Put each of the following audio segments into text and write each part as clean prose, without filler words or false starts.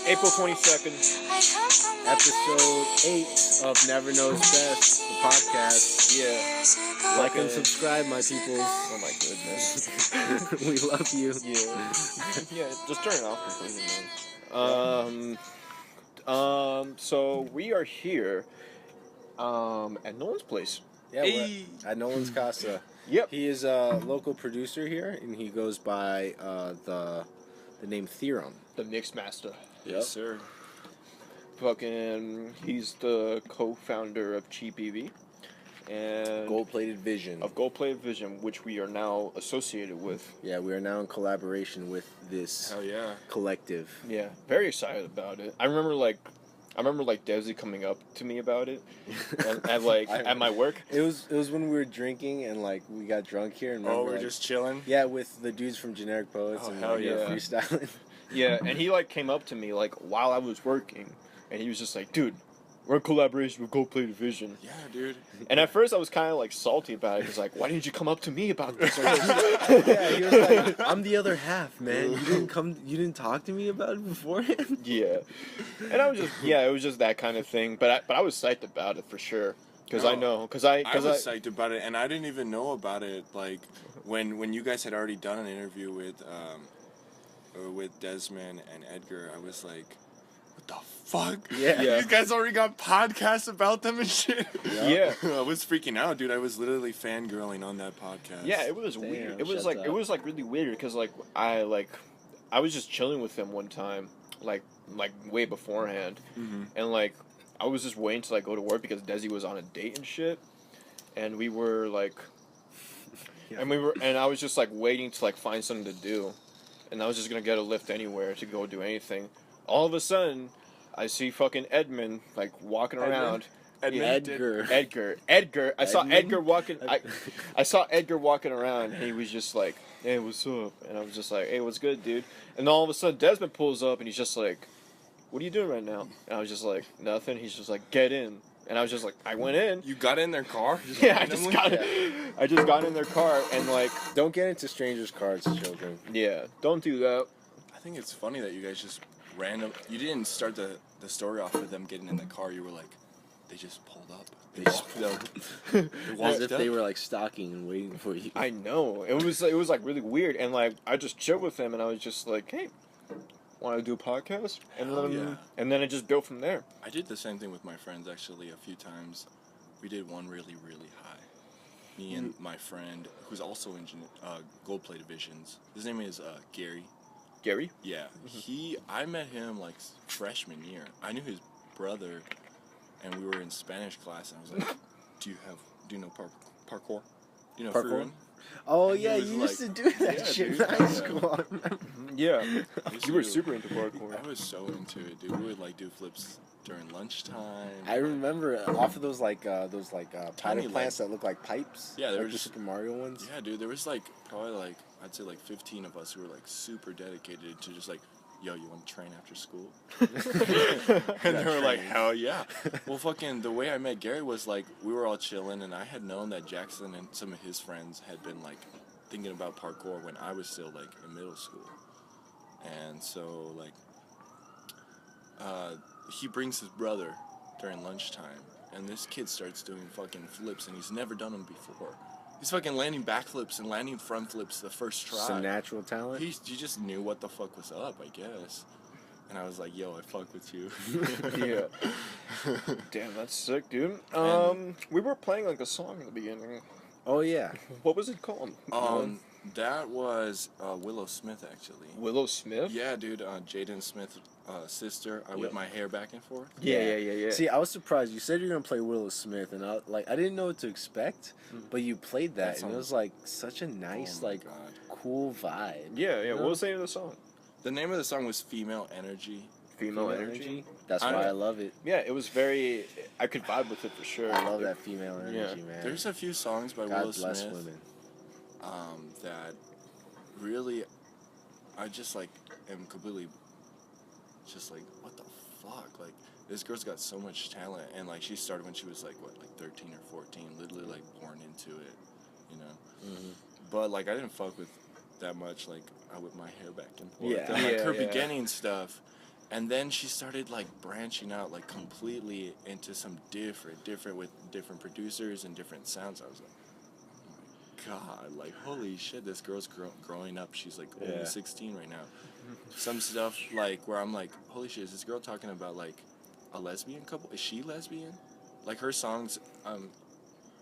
April 22nd, Episode 8 of Never Knows Best, the podcast. yeah. Like and subscribe, my peoples. Oh my goodness. We love you. Yeah. Yeah, just turn it off completely, man. So we are here, at Nolan's place. Yeah, we're at Nolan's Casa. Yep. He is a local producer here, and he goes by the name Theorem. The Mix Master. Yep. Yes, sir. He's the co-founder of Cheap EV. And Gold-plated Vision. Of Gold-plated Vision, which we are now associated with. Yeah, we are now in collaboration with this Hell yeah. collective. Yeah, very excited about it. I remember Desi coming up to me about it, at my work. It was when we were drinking and we got drunk here and We're just chilling. Yeah, with the dudes from Generic Poets Oh, and hell yeah. freestyling. Yeah, and he came up to me while I was working, and he was just like, "Dude, we're in collaboration with Gold-plated Vision." Yeah, dude. And at first I was kind of salty about it. He's like, "Why didn't you come up to me about this?" Yeah, he was like, "I'm the other half, man. You didn't talk to me about it beforehand." Yeah, and I was just it was just that kind of thing. But I was psyched about it for sure because I was psyched about it, and I didn't even know about it. When you guys had already done an interview with Desmond and Edgar, I was like, what the fuck? Yeah. You guys already got podcasts about them and shit? Yeah. I was freaking out, dude. I was literally fangirling on that podcast. Yeah, it was weird. It was really weird because I was just chilling with him one time, way beforehand, and I was just waiting to go to work because Desi was on a date and shit, and we were and I was just waiting to find something to do. And I was just gonna get a lift anywhere to go do anything. All of a sudden, I see fucking Edmund walking around. Edgar. I saw Edgar walking. I saw Edgar walking around, and he was just like, "Hey, what's up?" And I was just like, "Hey, what's good, dude?" And all of a sudden, Desmond pulls up, and he's just like, "What are you doing right now?" And I was just like, "Nothing." He's just like, "Get in." And I was just like, I went in. You got in their car? Yeah, I just got in their car and Don't get into strangers' cars, children. Yeah, don't do that. I think it's funny that you guys just you didn't start the story off with them getting in the car. You were like, they just pulled up. They just pulled up. As if they were stalking and waiting for you. I know. It was really weird, and I just chilled with him, and I was just like, hey, want to do a podcast? And then it just built from there. I did the same thing with my friends actually a few times. We did one really, really high. Me and my friend, who's also in Gold-plated Visions. His name is Gary. Gary? Yeah. I met him freshman year. I knew his brother, and we were in Spanish class, and I was like, do you know parkour? Do you know parkour? Furin? Oh yeah, you used to do that shit in high school. I remember. Yeah, you were super into parkour. I was so into it, dude. We would do flips during lunchtime. I remember off of those powder plants that look like pipes. Yeah, they were the just Super Mario ones. Yeah, dude. There was probably I'd say 15 of us who were super dedicated to just yo, you want to train after school? And they were like, hell yeah. Well, fucking, the way I met Gary was we were all chilling, and I had known that Jackson and some of his friends had been thinking about parkour when I was still in middle school. And so he brings his brother during lunchtime, and this kid starts doing fucking flips, and he's never done them before. He's fucking landing backflips and landing front flips the first try. Some natural talent. He just knew what the fuck was up, I guess. And I was like, yo, I fuck with you. Yeah. Damn, that's sick, dude. We were playing a song in the beginning. Oh yeah. What was it called? That was Willow Smith, actually. Willow Smith? Yeah, dude. Jaden Smith's sister. I whip my hair back and forth. Yeah. See, I was surprised. You said you're gonna play Willow Smith, and I didn't know what to expect, but you played that, and it was such a nice, cool vibe. Yeah. You know? What was the name of the song? The name of the song was Female Energy. Female Energy? That's why I love it. Yeah, it was very... I could vibe with it for sure. I love that female energy, man. There's a few songs by God Willow bless Smith women. that really... I just, am completely... just what the fuck? This girl's got so much talent, and, she started when she was, 13 or 14, literally, born into it, you know? Mm-hmm. But, I didn't fuck with that much, I whip my hair back and forth. Yeah. And, her beginning stuff... And then she started like branching out like completely into some different with different producers and different sounds. I was like, God, like, holy shit, this girl's growing up. She's, like, only 16 right now. Some stuff, like, where I'm like, holy shit, is this girl talking about, like, a lesbian couple? Is she lesbian? Like, her songs,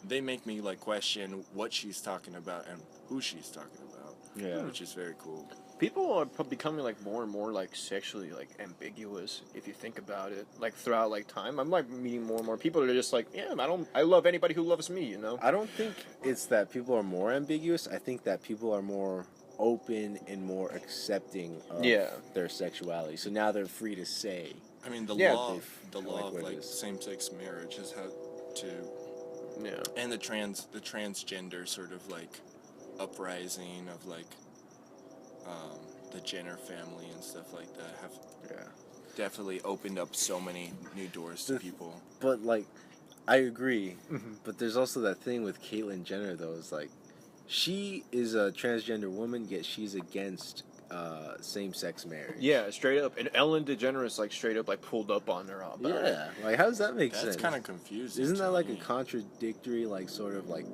they make me, like, question what she's talking about and who she's talking about. Yeah. Which is very cool. People are becoming like more and more like sexually like ambiguous if you think about it. Like throughout like time, I'm like meeting more and more people that are just like, yeah, I love anybody who loves me, you know. I don't think it's that people are more ambiguous. I think that people are more open and more accepting of their sexuality. So now they're free to say. I mean, the law of like same-sex marriage has had to, and the transgender sort of like uprising of like the Jenner family and stuff like that have definitely opened up so many new doors to people. But like, I agree. But there's also that thing with Caitlyn Jenner though. Is like, she is a transgender woman, yet she's against same-sex marriage. Yeah, straight up. And Ellen DeGeneres like straight up like pulled up on her about it. Like how does that make sense? That's kind of confusing. Isn't that like a contradictory, like sort of like?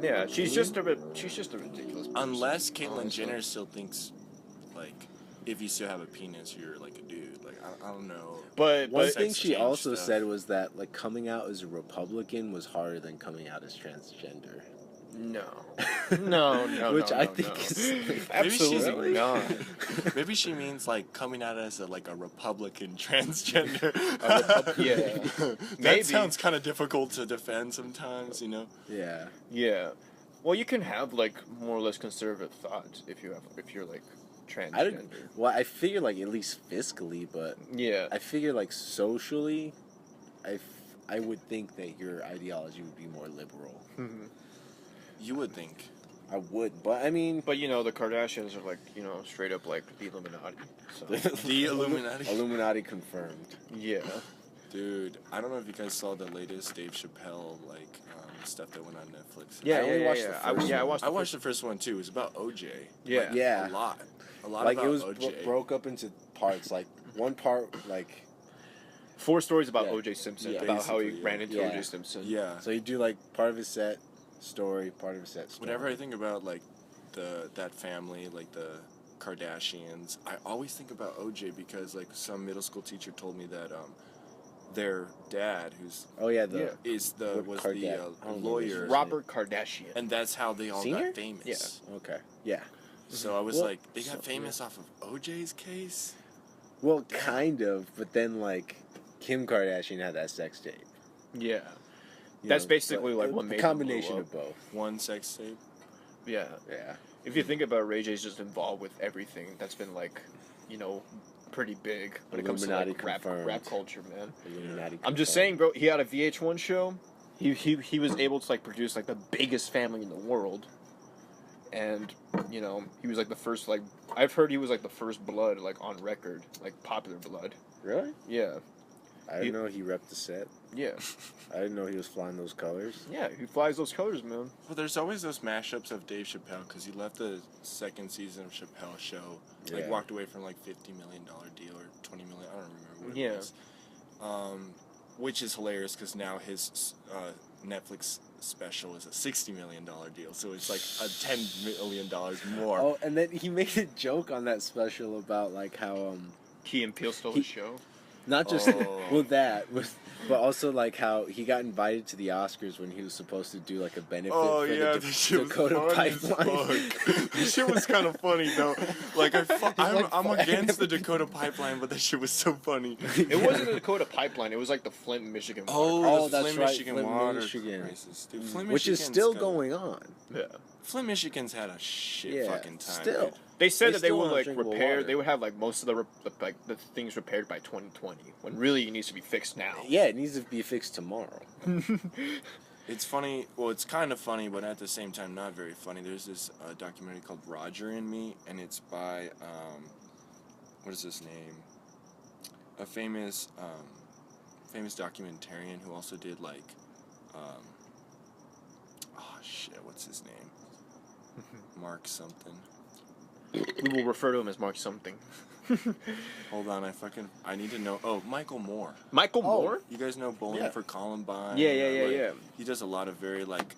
Yeah, she's just a ridiculous person. Unless Caitlyn Jenner still thinks like if you still have a penis, you're like a dude. Like I don't know. But one thing she also said was that like coming out as a Republican was harder than coming out as transgender. No. Which I think is like, absolutely not. Maybe she means like coming out as a Republican transgender. That sounds kind of difficult to defend sometimes, you know. Yeah. Well, you can have like more or less conservative thoughts if you're like transgender. I figure like at least fiscally, but I figure like socially, I would think that your ideology would be more liberal. You would think. I would, but I mean... But, you know, the Kardashians are, like, you know, straight up, like, the Illuminati. So. The Illuminati? Illuminati confirmed. Yeah. Dude, I don't know if you guys saw the latest Dave Chappelle, like, stuff that went on Netflix. I watched the first one, too. It was about OJ. Yeah. Like, a lot. Like, about it was OJ. broke up into parts. Like, one part, like... 4 stories about OJ Simpson. About how he ran into OJ Simpson. Yeah. So you do, like, part of his set... story, part of a set story. Whenever I think about like that family, like the Kardashians, I always think about OJ because like some middle school teacher told me that their dad, who's was the lawyer, Robert Kardashian, and that's how they all got famous. Yeah. Okay. Yeah. So I was like, they got famous off of OJ's case. Well, kind of, but then like Kim Kardashian had that sex tape. Yeah. That's basically like what made a combination of both. One sex tape. Yeah. If you think about it, Ray J's just involved with everything that's been like, you know, pretty big when it comes to like rap culture, man. I'm just saying, bro. He had a VH1 show. He was able to like produce like the biggest family in the world, and you know he was like the first like I've heard he was like the first blood like on record, like popular blood. Really? Yeah. I didn't know he repped the set. Yeah. I didn't know he was flying those colors. Yeah, he flies those colors, man. Well, there's always those mashups of Dave Chappelle because he left the second season of Chappelle Show, like walked away from like $50 million deal or $20 million. I don't remember what it was. Which is hilarious because now his Netflix special is a $60 million deal, so it's like a $10 million more. Oh, and then he made a joke on that special about like how Key and Peele stole his show. Not just but also like how he got invited to the Oscars when he was supposed to do like a benefit for the Dakota Pipeline. This shit was kind of funny though. Like I'm against the Dakota Pipeline, but that shit was so funny. It wasn't the Dakota Pipeline. It was like the Flint, Michigan. Oh, that's Flint, right. Michigan Flint, water Michigan. crisis, dude. Flint, which is still going on. Yeah. Flint, Michigan's had a shit fucking time. Still. Dude. They said that they would like repair. They would have like most of the things repaired by 2020. When really it needs to be fixed now. Yeah, it needs to be fixed tomorrow. It's funny. Well, it's kind of funny, but at the same time, not very funny. There's this documentary called Roger and Me, and it's by what is his name? A famous documentarian who also did like what's his name? Mark something. We will refer to him as Mark something. Hold on, I need to know. Oh, Michael Moore. Michael Moore? You guys know Bowling for Columbine? Yeah. He does a lot of very like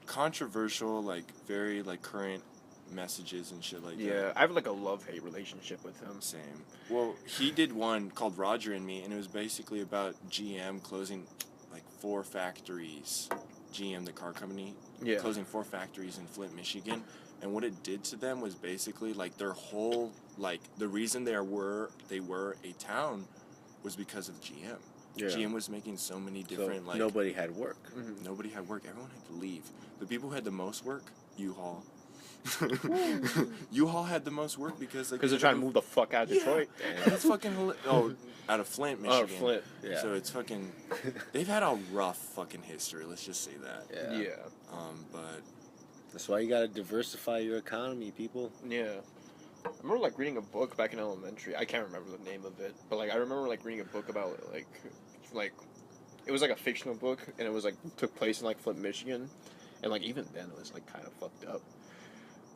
controversial, like very like current messages and shit like that. Yeah, I have like a love-hate relationship with him. Same. Well, he did one called Roger and Me, and it was basically about GM closing like 4 factories. GM, the car company, closing 4 factories in Flint, Michigan. And what it did to them was basically like their whole, like the reason they were a town was because of GM. Yeah. GM was making so many different like nobody had work. Mm-hmm. Nobody had work. Everyone had to leave. The people who had the most work, U-Haul. U-Haul had the most work because like, they're trying to move the fuck out of Detroit. That's fucking out of Flint, Michigan. Oh, Flint. Yeah. So it's fucking. They've had a rough fucking history. Let's just say that. Yeah. But that's why you gotta diversify your economy, people. Yeah. I remember like reading a book back in elementary. I can't remember the name of it, but like I remember like reading a book about like it was like a fictional book, and it was like took place in like Flint, Michigan, and like even then it was like kind of fucked up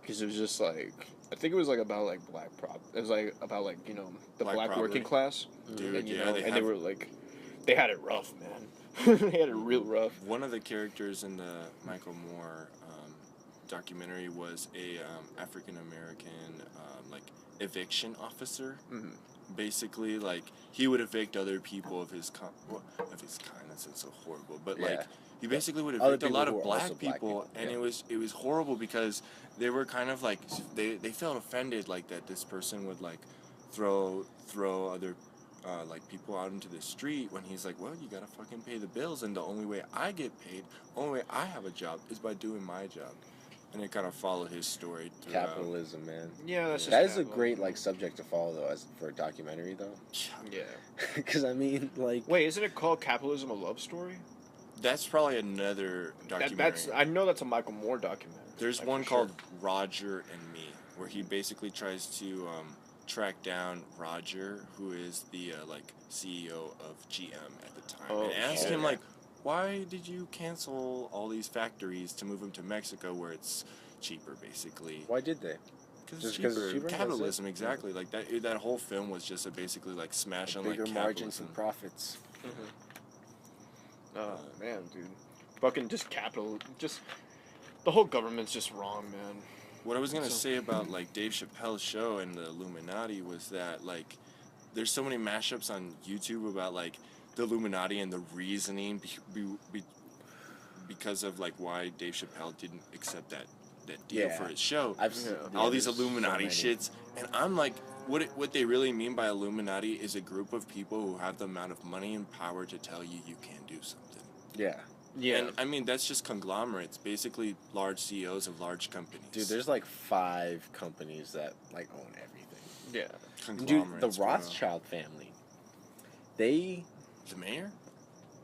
because it was just like I think it was like about like it was like about like the black working class, dude. And they were like they had it rough, man. They had it real rough. One of the characters in the Michael Moore documentary was a African American like eviction officer. Mm-hmm. Basically, like he would evict other people of his kind. That sounds so horrible, but like he basically would evict a lot of black people, and it was horrible because they were kind of like they felt offended like that this person would like throw other like people out into the street when he's like, well, you gotta fucking pay the bills, and the only way I get paid, only way I have a job is by doing my job. And it kind of followed his story throughout. Capitalism, man. Yeah, that is a great like subject to follow though, as for a documentary though. Yeah. Because I mean, like, wait, isn't it called Capitalism: A Love Story? That's probably another documentary. I know that's a Michael Moore documentary. There's like, one called Roger and Me, where he basically tries to track down Roger, who is the like CEO of GM at the time, and ask him like, why did you cancel all these factories to move them to Mexico where it's cheaper, basically? Why did they? Because it's cheaper. Capitalism, exactly. Like that whole film was just basically like smash on like bigger margins and profits. Mm-hmm. Oh man, dude, fucking just the whole government's just wrong, man. What I was gonna say about like Dave Chappelle's show and the Illuminati was that like there's so many mashups on YouTube about like the Illuminati and the reasoning because of like why Dave Chappelle didn't accept that deal for his show. I've seen all these Illuminati shits, and I'm like, what they really mean by Illuminati is a group of people who have the amount of money and power to tell you can't do something. Yeah. Yeah. And I mean that's just conglomerates, basically large CEOs of large companies. Dude, there's like 5 companies that like own everything. Yeah. Dude, the Rothschild family. The mayor?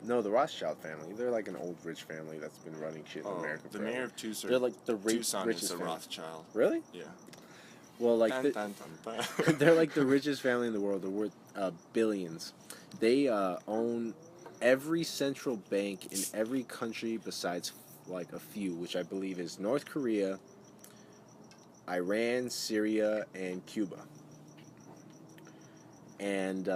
No, the Rothschild family. They're like an old rich family that's been running shit in America forever. The mayor of Tucson. They're like the Tucson richest is a family. Rothschild. Really? Yeah. Well, like they're like the richest family in the world. They're worth billions. They own every central bank in every country besides like a few, which I believe is North Korea, Iran, Syria, and Cuba. And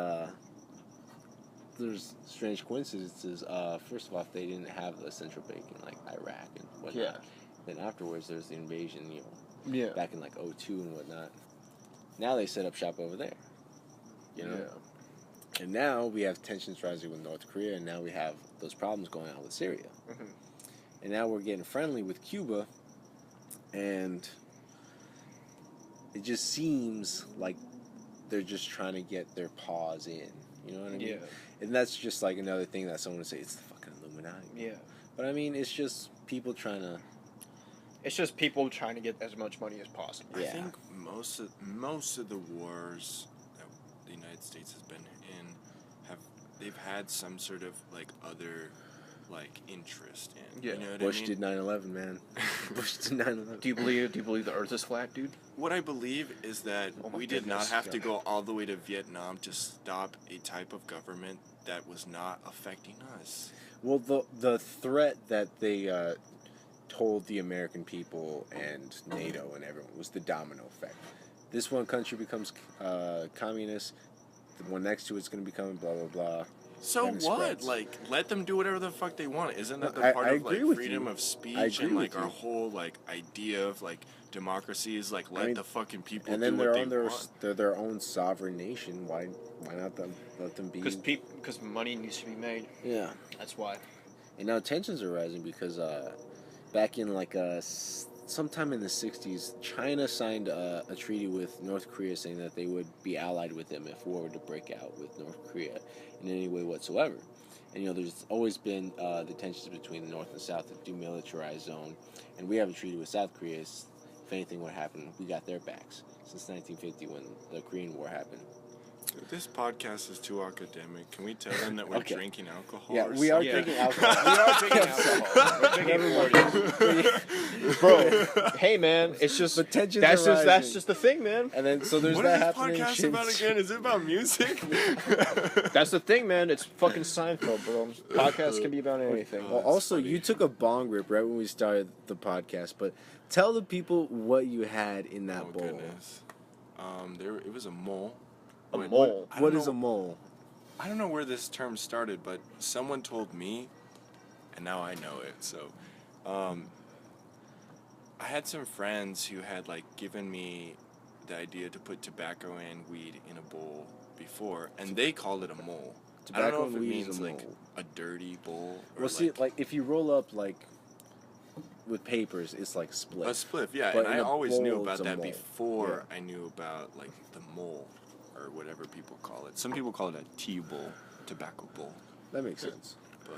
there's strange coincidences. First of all, they didn't have a central bank in like Iraq and whatnot. Yeah. Then afterwards, there's the invasion, Yeah. back in like 2002 and whatnot. Now they set up shop over there. You know? Yeah. And now we have tensions rising with North Korea, and now we have those problems going on with Syria. Mm-hmm. And now we're getting friendly with Cuba, and it just seems like they're just trying to get their paws in. You know what I mean? Yeah. And that's just like another thing that someone would say, it's the fucking Illuminati. Yeah. But I mean, it's just people trying to... It's just people trying to get as much money as possible. Yeah. I think most of the wars that the United States has been in they've had some sort of like other like interest in. Yeah. You know what Bush I mean? did 9/11, man. Bush did 9/11. Do you believe the Earth is flat, dude? What I believe is that we did not have to go all the way to Vietnam to stop a type of government that was not affecting us. Well, the threat that they told the American people and NATO and everyone. It was the domino effect. This one country becomes communist. The one next to it's going to become blah blah blah. So what? Spreads. Like, let them do whatever the fuck they want. Isn't that the I part of like agree with freedom you. of speech and like our you. whole like idea of like democracy is like let the fucking people and do then what they're they on want. they're their own sovereign nation. Why not let them be? Because money needs to be made. Yeah, That's why. and now tensions are rising because back in like sometime in the 60s, China signed a treaty with North Korea saying that they would be allied with them if war were to break out with North Korea in any way whatsoever. And there's always been the tensions between the North and South, the demilitarized zone, and we have a treaty with South Korea. If anything would happen, we got their backs since 1950 when the Korean War happened. Dude, this podcast is too academic. Can we tell them that we're drinking alcohol? Yeah, or we are something? drinking alcohol. We are drinking alcohol. We're drinking 40s. Bro, hey man, it's just But tensions that's are just that's rising. just the thing, man. And then so there's What that is this happening. podcast about again? Is it about music? That's the thing, man. It's fucking Seinfeld, bro. Podcasts can be about anything. Well, also, you took a bong rip right when we started the podcast, but tell the people what you had in that Oh bowl. goodness. It was a mole. A Wait, mole. I don't What is know- a mole? I don't know where this term started, but someone told me, and now I know it. So, I had some friends who had like given me the idea to put tobacco and weed in a bowl before, and they called it a mole. I don't know Tobacco if and it weed is means a like mole. a dirty bowl or Well, see, like if you roll up like with papers, it's like split. a spliff, yeah. But And in I a always knew bowl, about it's a that mole. before Yeah. I knew about like the mole or whatever people call it. Some people call it a tea bowl, tobacco bowl. That makes sense. But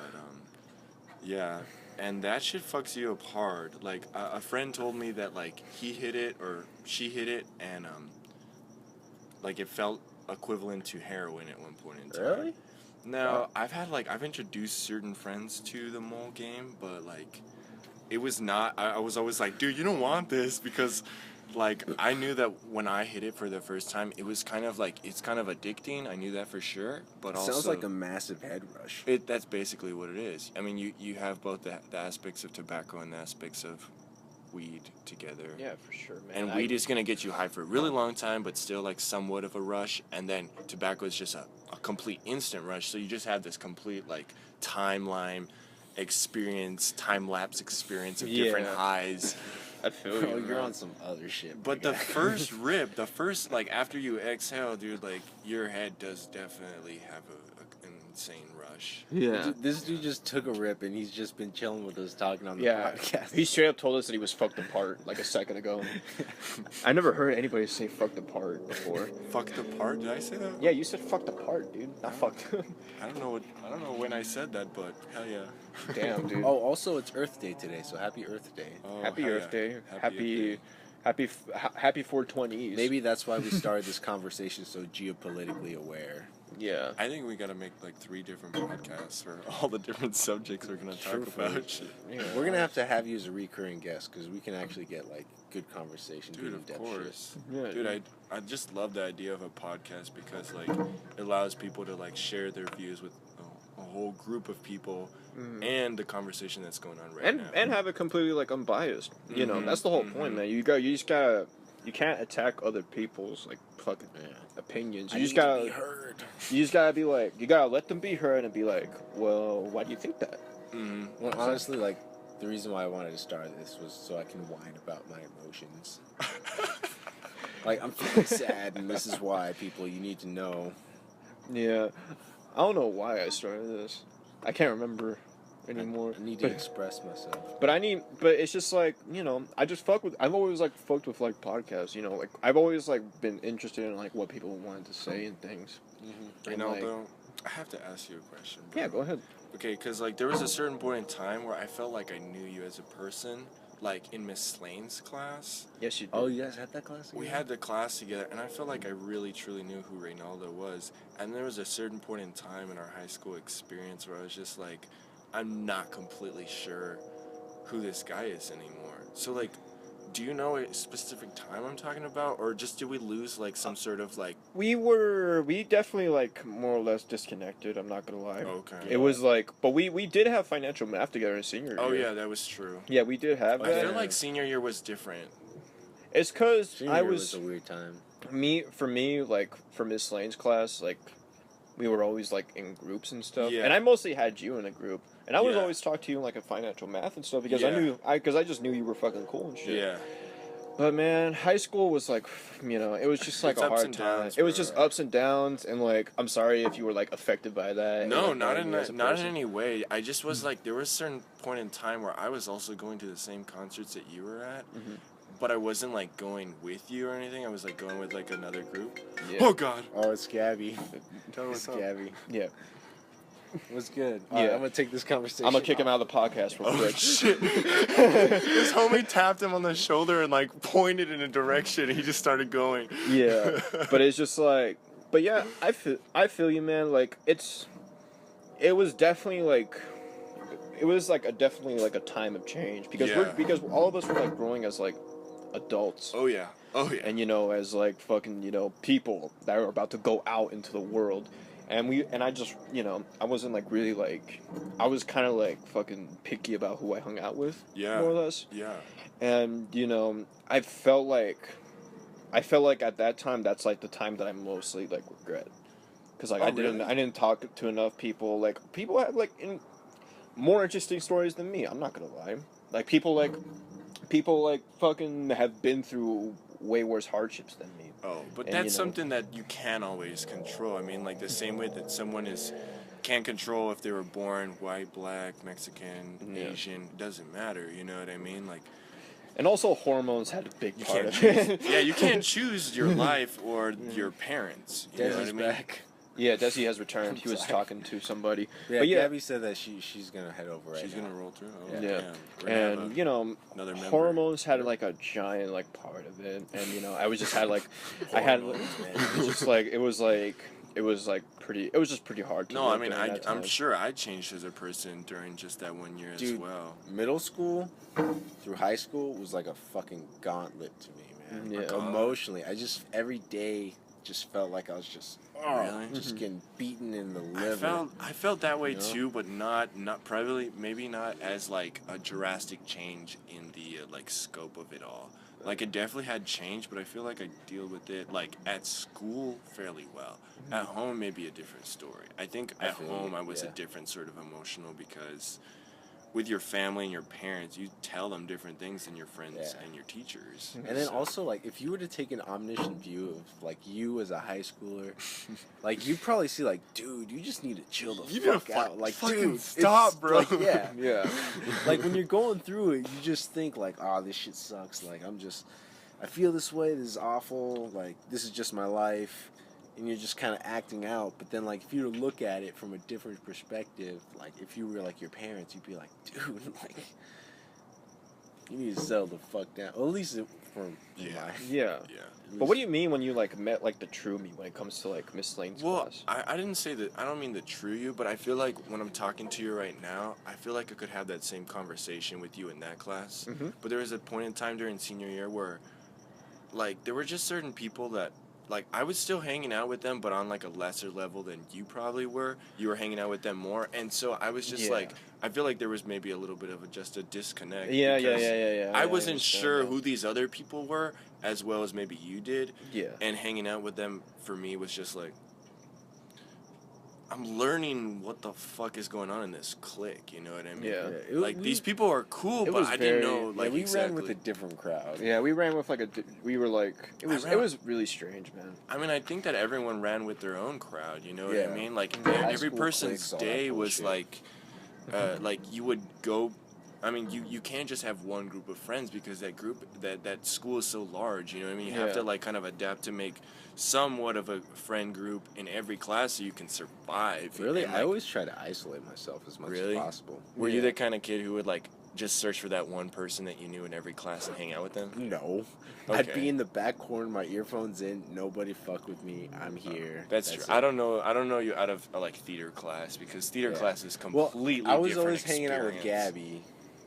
yeah, and that shit fucks you up hard. Like a friend told me that like he hit it or she hit it, and like it felt equivalent to heroin at one point in time. Really? Now I've introduced certain friends to the mole game, but like it was not. I was always like, dude, you don't want this because. Like, I knew that when I hit it for the first time, it was kind of like, it's kind of addicting. I knew that for sure. But also... Sounds like a massive head rush. That's basically what it is. I mean, you have both the aspects of tobacco and the aspects of weed together. Yeah, for sure, man. And weed is going to get you high for a really long time, but still, like, somewhat of a rush. And then tobacco is just a complete instant rush. So you just have this complete, like, time-lapse experience of different highs. I feel you. Oh, you're man. on some other shit. But the first rip, like, after you exhale, dude, like, your head does definitely have an insane rush. Yeah. This dude just took a rip and he's just been chilling with us talking on the Yeah, podcast. he straight up told us that he was fucked apart like a second ago. I never heard anybody say fucked apart before. Fucked apart? Did I say that? Yeah, you said fucked apart, dude. Not fucked. I don't know when I said that, but hell yeah. Damn, dude. Oh, also it's Earth Day today, so happy Earth Day. Oh, Happy hell Earth yeah. Day. Happy Happy 420s. Maybe that's why we started this conversation so geopolitically aware. Yeah. I think we gotta make like 3 different podcasts for all the different subjects we're gonna talk Truthfully. about. Shit. Yeah. We're gonna have to have you as a recurring guest because we can actually get like good conversation, Dude, good of in-depth course. Yeah, Dude, I just love the idea of a podcast because like it allows people to like share their views with a whole group of people and the conversation that's going on right now. and have it completely like unbiased. You know, Mhm, that's the whole point, man. You can't attack other people's like fucking opinions. You just gotta be heard. You just gotta be like, you gotta let them be heard and be like, well, why do you think that? Mhm. Well, honestly, like the reason why I wanted to start this was so I can whine about my emotions. Like I'm feeling sad, and this is why people you need to know. Yeah, I don't know why I started this. I can't remember anymore. I need to express myself. But it's just like, you know, I've always like fucked with like podcasts, you know, like I've always like been interested in like what people wanted to say and things. And, like, Ronaldo, I have to ask you a question, bro. yeah, go ahead. Okay, because like there was a certain point in time where I felt like I knew you as a person, like in Miss Slane's class. Yes, you did. Oh, you guys had that class? We again? had the class together, and I felt like I really truly knew who Reynaldo was. And there was a certain point in time in our high school experience where I was just like, I'm not completely sure who this guy is anymore. So like, do you know a specific time I'm talking about, or just did we lose like some sort of like? We definitely like more or less disconnected. I'm not gonna lie. Okay. It was like, but we did have financial math together in senior year. Oh yeah, that was true. Yeah, we did have that. I feel like senior year was different. It's because Senior year was a weird time. For me, like for Miss Lane's class, like we were always like in groups and stuff. Yeah. And I mostly had you in a group, and I was Yeah. always talk to you in like a financial math and stuff because Yeah. I just knew you were fucking cool and shit. Yeah. But man, high school was like, it was just like It's a ups hard and time. downs, It was bro. just ups and downs, and like I'm sorry if you were like affected by that. No, and, not like, in you as a not in person. any way. I just was like, there was a certain point in time where I was also going to the same concerts that you were at, but I wasn't like going with you or anything. I was like going with like another group. Yeah. Oh God. Oh, it's Gabby. Tell It's us up. Gabby. Yeah. What's good? Yeah. Alright, I'm gonna take this conversation. I'm gonna kick him out of the podcast real Oh quick. shit! His homie tapped him on the shoulder and like pointed in a direction. He just started going. Yeah, but it's just like, but yeah, I feel you, man. Like it was definitely like, definitely like a time of change because Yeah. because all of us were like growing as like adults. Oh yeah. Oh yeah. And as like fucking people that are about to go out into the world, and I just I wasn't like really like, I was kind of like fucking picky about who I hung out with, Yeah. more or less. Yeah. And I felt like at that time that's like the time that I mostly like regret, because like Oh, I didn't talk to enough people. Like people have like more interesting stories than me. I'm not gonna lie. Like people fucking have been through way worse hardships than me. Oh, but And, that's something that you can't always control. I mean, like the same way that someone can't control if they were born white, black, Mexican, Yeah. Asian. Doesn't matter. You know what I mean? Like And also hormones had a big you part can't of choose. it. Yeah, you can't choose your life or your parents. You know what I Desi's mean? back. Yeah, Desi has returned. He was Sorry. talking to somebody. Yeah, But yeah, Gabby said that she's gonna head over right She's now. gonna roll through. Oh, Yeah. Yeah. damn. We're gonna have and another member. hormones had like a giant like part of it, and I was just had like I had Hormones, it was just like it was just pretty hard to No, I live mean, during that I'm time. sure I changed as a person during just that 1 year as Dude. well. Middle school through high school was like a fucking gauntlet to me, man. Yeah. Like, emotionally, I just every day just felt like I was just Really? just getting beaten in the liver. I felt that way You know? too, but not probably maybe not as like a drastic change in the like scope of it all. Like it definitely had changed, but I feel like I deal with it like at school fairly well. At home, maybe a different story. I think I at feel home you, I was a yeah. different sort of emotional because with your family and your parents, you tell them different things than your friends Yeah. and your teachers. And then So- also, like, if you were to take an omniscient view of, like, you as a high schooler, like, you'd probably see, like, dude, you just need to chill the You need to fuck out. Like, fucking dude, stop, it's, bro. Like, yeah. Yeah. Like, when you're going through it, you just think, like, oh, this shit sucks. Like, I feel this way. This is awful. Like, this is just my life. And you're just kind of acting out. But then, like, if you were to look at it from a different perspective, like, if you were, like, your parents, you'd be like, dude, like, you need to settle the fuck down. Well, at least from Yeah. my... Yeah. yeah. But what do you mean when you like met like the true me when it comes to like Miss Lane's Well, class? I didn't say that. I don't mean the true you, but I feel like when I'm talking to you right now, I feel like I could have that same conversation with you in that class. Mhm. But there was a point in time during senior year where, like, there were just certain people that, like, I was still hanging out with them, but on like a lesser level than you probably were. You were hanging out with them more, and so I was just Yeah. like, I feel like there was maybe a little bit of just a disconnect. Yeah. because I wasn't understand sure that. who these other people were as well as maybe you did. Yeah. And hanging out with them for me was just like, I'm learning what the fuck is going on in this clique. You know what I mean? Yeah. Like these people are cool, it but was I didn't very- know. yeah, Like we exactly. ran with a different crowd. Yeah, we ran with like we were like it ran- was really strange, man. I mean, I think that everyone ran with their own crowd. You know what Yeah. I mean? Like High every school person's cliques, all that day was bullshit. like you would go. I mean, you can't just have one group of friends because that school is so large. You know what I mean? You have Yeah. to like kind of adapt to make somewhat of a friend group in every class so you can survive. Really, And, I like, always try to isolate myself as much Really? as possible. Were you Yeah. the kind of kid who would like just search for that one person that you knew in every class and hang out with them? No. I'd Okay. be in the back corner, my earphones in, nobody fuck with me, I'm here. That's true. it. I don't know you out of like theater class because theater Yeah. class is Well, completely I was different always hanging out with experience. Gabby,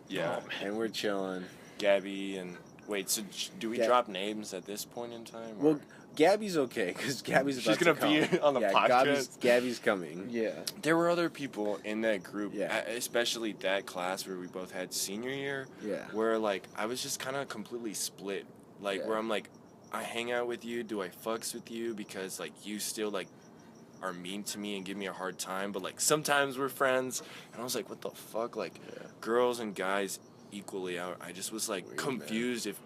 Yeah, and we're chilling. Gabby and Wait, so do we drop names at this point in time? Well, Gabby's okay because Gabby's about she's gonna to come. be on the podcast. Gabby's coming. Yeah. There were other people in that group, Yeah. Especially that class where we both had senior year. Yeah. Where like I was just kind of completely split. Like where I'm like, I hang out with you. Do I fucks with you because like you still like are mean to me and give me a hard time, but like sometimes we're friends. And I was like, what the fuck? Like girls and guys equally out. I just was like weird, confused if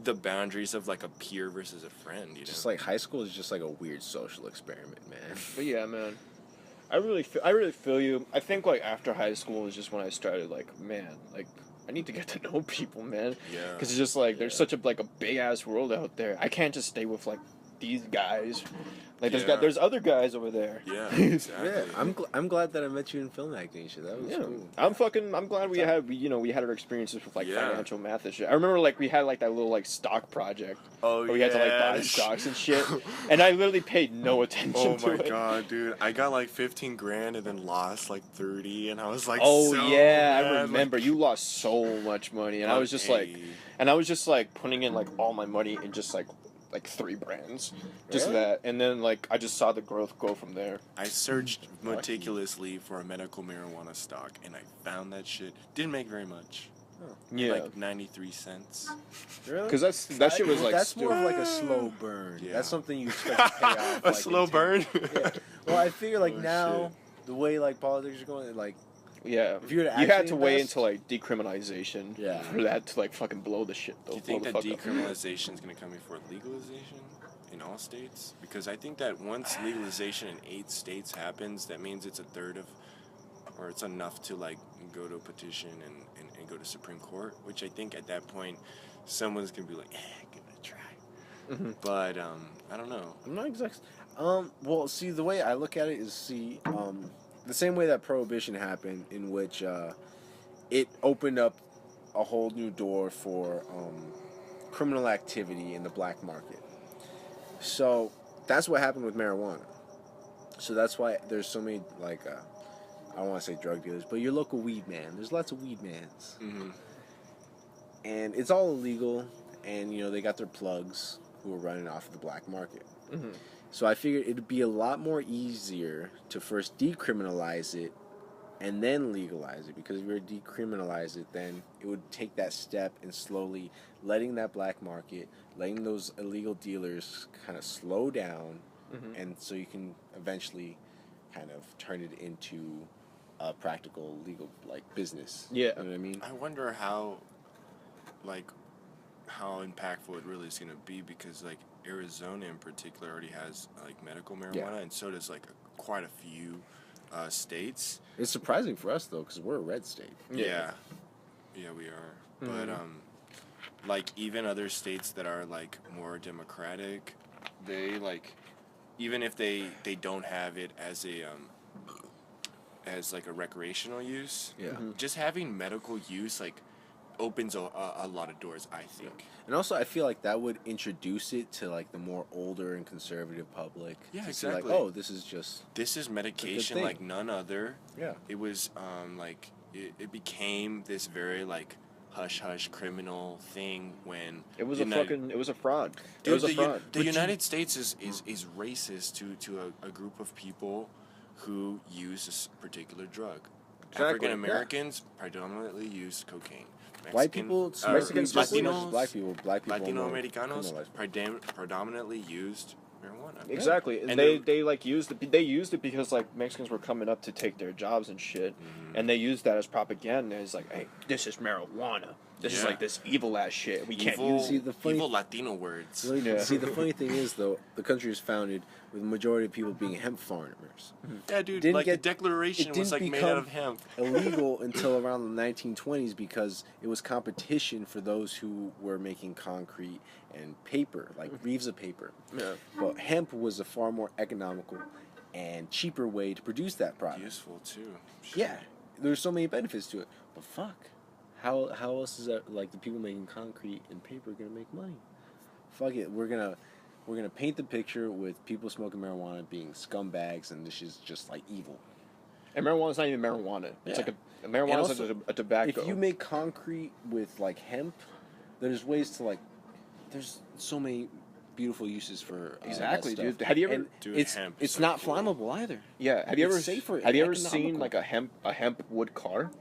the boundaries of like a peer versus a friend, you know? Just like high school is just like a weird social experiment, man. But yeah, man, I really feel you. I think like after high school is just when I started like, man, like I need to get to know people, man. Yeah. Because it's just like there's such a like a big ass world out there. I can't just stay with like these guys. Like there's other guys over there. Yeah, exactly. Yeah, I'm glad that I met you in film acting and shit. That was cool. I'm glad we had our experiences with like financial math and shit. I remember like we had like that little like stock project. Where we had to like buy stocks and shit. And I literally paid no attention to it. Oh my god, dude. I got like 15 grand and then lost like 30 and I was like oh so yeah, mad. I remember. Like, you lost so much money and I was just like putting in like all my money in just like 3 brands, just that, and then like I just saw the growth go from there. I searched meticulously for a medical marijuana stock, and I found that shit. Didn't make very much. Yeah, like 93 cents. Really? Because that shit was like that's more of like a slow burn. Yeah. That's something you expect to pay off. A slow burn. Yeah. Well, I figure like now the way like politics are going, like. Yeah, if you were to had to wait until like decriminalization Yeah. for that to like fucking blow the shit. Though. Do you think that decriminalization is going to come before legalization in all states? Because I think that once legalization in 8 states happens, that means it's a third of, or it's enough to like go to a petition and go to Supreme Court. Which I think at that point, someone's going to be like, give it a try. Mm-hmm. But I don't know. I'm not exact. Well, see, the way I look at it is the same way that Prohibition happened, in which it opened up a whole new door for criminal activity in the black market. So that's what happened with marijuana. So that's why there's so many, like, I don't want to say drug dealers, but your local weed man. There's lots of weed mans. Mm-hmm. And it's all illegal, and, they got their plugs who are running off of the black market. Mm-hmm. So I figured it'd be a lot more easier to first decriminalize it and then legalize it. Because if we were to decriminalize it, then it would take that step in slowly letting that black market, letting those illegal dealers kind of slow down, and so you can eventually kind of turn it into a practical legal like business. Yeah. You know what I mean? I wonder how impactful it really is going to be, because like Arizona in particular already has like medical marijuana, and so does like quite a few states. It's surprising for us though, because we're a red state. Yeah, we are. But like even other states that are like more democratic, they like, even if they don't have it as a as like a recreational use, just having medical use like opens a lot of doors, I think. And also, I feel like that would introduce it to like the more older and conservative public. Yeah, to exactly. See, like, oh, this is medication like none other. Yeah. It was like it became this very like hush hush criminal thing when it was a fraud. Dude, it was a fraud. The United States is racist to a group of people who use this particular drug. Exactly. African Americans predominantly use cocaine. White people, Mexicans, Latinos, black people, Latino Americanos predominantly used marijuana. Exactly, and they like used it because like Mexicans were coming up to take their jobs and shit, and they used that as propaganda. It's like, hey, this is marijuana. This is like this evil ass shit. We can't use evil Latino words. Really, see, the funny thing is though, the country is founded with the majority of people being hemp farmers. Yeah, dude. The Declaration was like made out of hemp. Illegal until around the 1920s because it was competition for those who were making concrete and paper, like reams of paper. Yeah. But hemp was a far more economical and cheaper way to produce that product. Useful too. Shit. Yeah, there's so many benefits to it. But fuck, how else is that, like, the people making concrete and paper gonna make money? Fuck it, we're gonna paint the picture with people smoking marijuana being scumbags, and this is just like evil. And marijuana's not even marijuana. It's like marijuana's like a tobacco. If you make concrete with like hemp, there's ways to like. There's so many beautiful uses for exactly, that dude. stuff. Have you ever? And Dude, it's hemp it's is not so cool. flammable either. Yeah. Have you ever? It's safer Have you and ever seen economical. like a hemp wood car?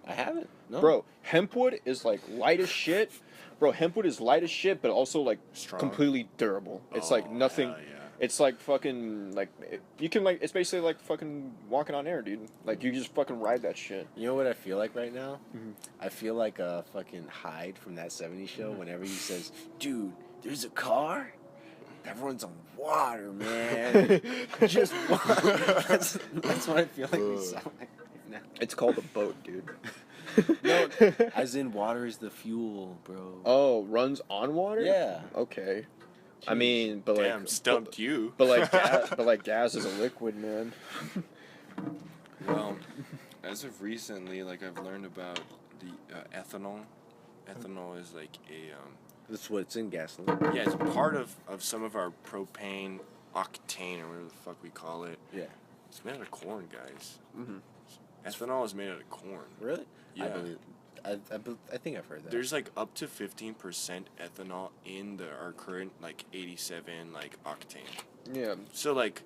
I haven't. No. Bro, hemp wood is like light as shit. Bro, hemp wood is light as shit, but also like Strong. completely durable. It's like nothing. Hell yeah. It's like fucking like you can like it's basically like fucking walking on air, dude. Like you just fucking ride that shit. You know what I feel like right now? Mm-hmm. I feel like a fucking Hyde from that '70s show. Whenever he says, "Dude, there's a car that runs on water, man." Just water. That's what I feel like we sound like right now. It's called a boat, dude. No, as in water is the fuel, bro. Oh, runs on water? Yeah. Okay. I mean, but Damn, like stumped you. But like gas is a liquid, man. Well, as of recently, like I've learned about the ethanol. Ethanol is like a That's what's in gasoline. yeah, it's part of some of our propane, octane, or whatever the fuck we call it. Yeah. It's made out of corn, guys. Mhm. Ethanol is made out of corn. Really? Yeah. I believe. I think I've heard that. There's like up to 15% ethanol in our current like 87 like octane. Yeah. So like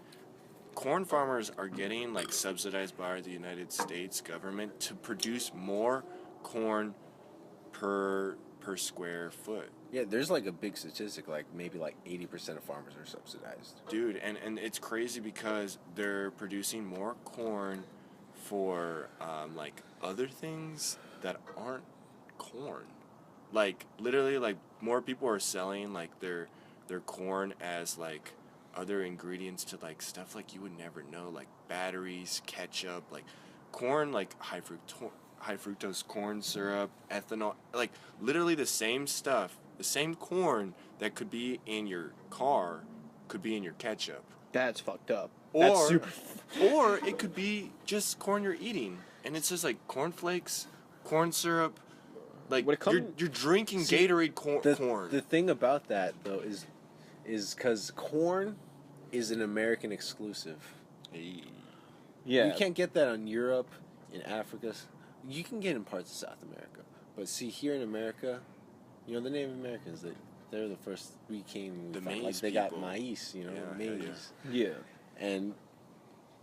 corn farmers are getting like subsidized by the United States government to produce more corn per square foot. Yeah, there's like a big statistic, like maybe like 80% of farmers are subsidized. Dude, and it's crazy because they're producing more corn for like other things that aren't corn. Like literally like more people are selling like their corn as like other ingredients to like stuff like you would never know, like batteries, ketchup, like corn, like high fructose corn syrup, ethanol, like literally the same stuff, the same corn that could be in your car could be in your ketchup. That's fucked up. That's super. Or it could be just corn you're eating, and it's just like cornflakes, corn syrup, like you're drinking Gatorade corn. The thing about that though is because corn is an American exclusive. Hey. Yeah. You can't get that in Europe, in Africa. You can get it in parts of South America, but see here in America, you know the Native Americans they're the first we came. The like maize they people. got maize, you know, Yeah, maize. Yeah. And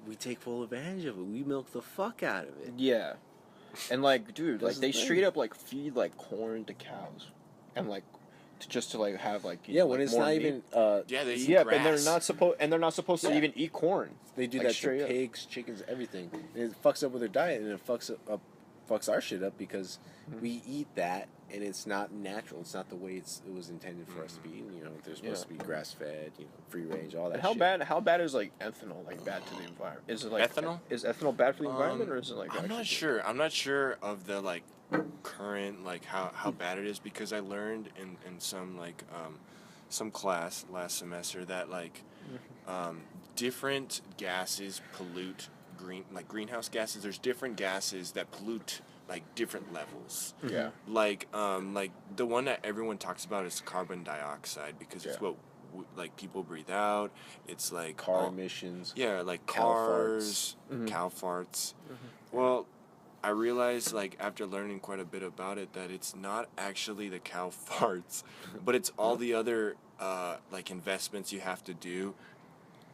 we take full advantage of it. We milk the fuck out of it. Yeah. And like, dude, That's like they the thing. straight up like feed like corn to cows, and like just to like have like Yeah, know, when like, it's more not meat. even. Yeah, they eat Yeah, grass. and they're not supposed to Yeah. even eat corn. They do Like, that straight to up. pigs, chickens, everything. And it fucks up with their diet, and it fucks our shit up because we eat that, and it's not natural. It's not the way it was intended for us to be eaten. You know, they're supposed to be grass fed, you know, free range, all that. And how shit. bad is like ethanol like bad to the environment? Is it like Ethanol? Is ethanol bad for the environment, or is it like? I'm actually not good? sure. I'm not sure of the like current like how bad it is, because I learned in some like some class last semester that like different gases pollute greenhouse gases. There's different gases that pollute like different levels. Yeah. Like the one that everyone talks about is carbon dioxide, because it's Yeah. what like people breathe out. It's like Car emissions. yeah, like Cow cars, farts. cow farts. Well, I realized, like, after learning quite a bit about it, that it's not actually the cow farts, but it's all the other, like, investments you have to do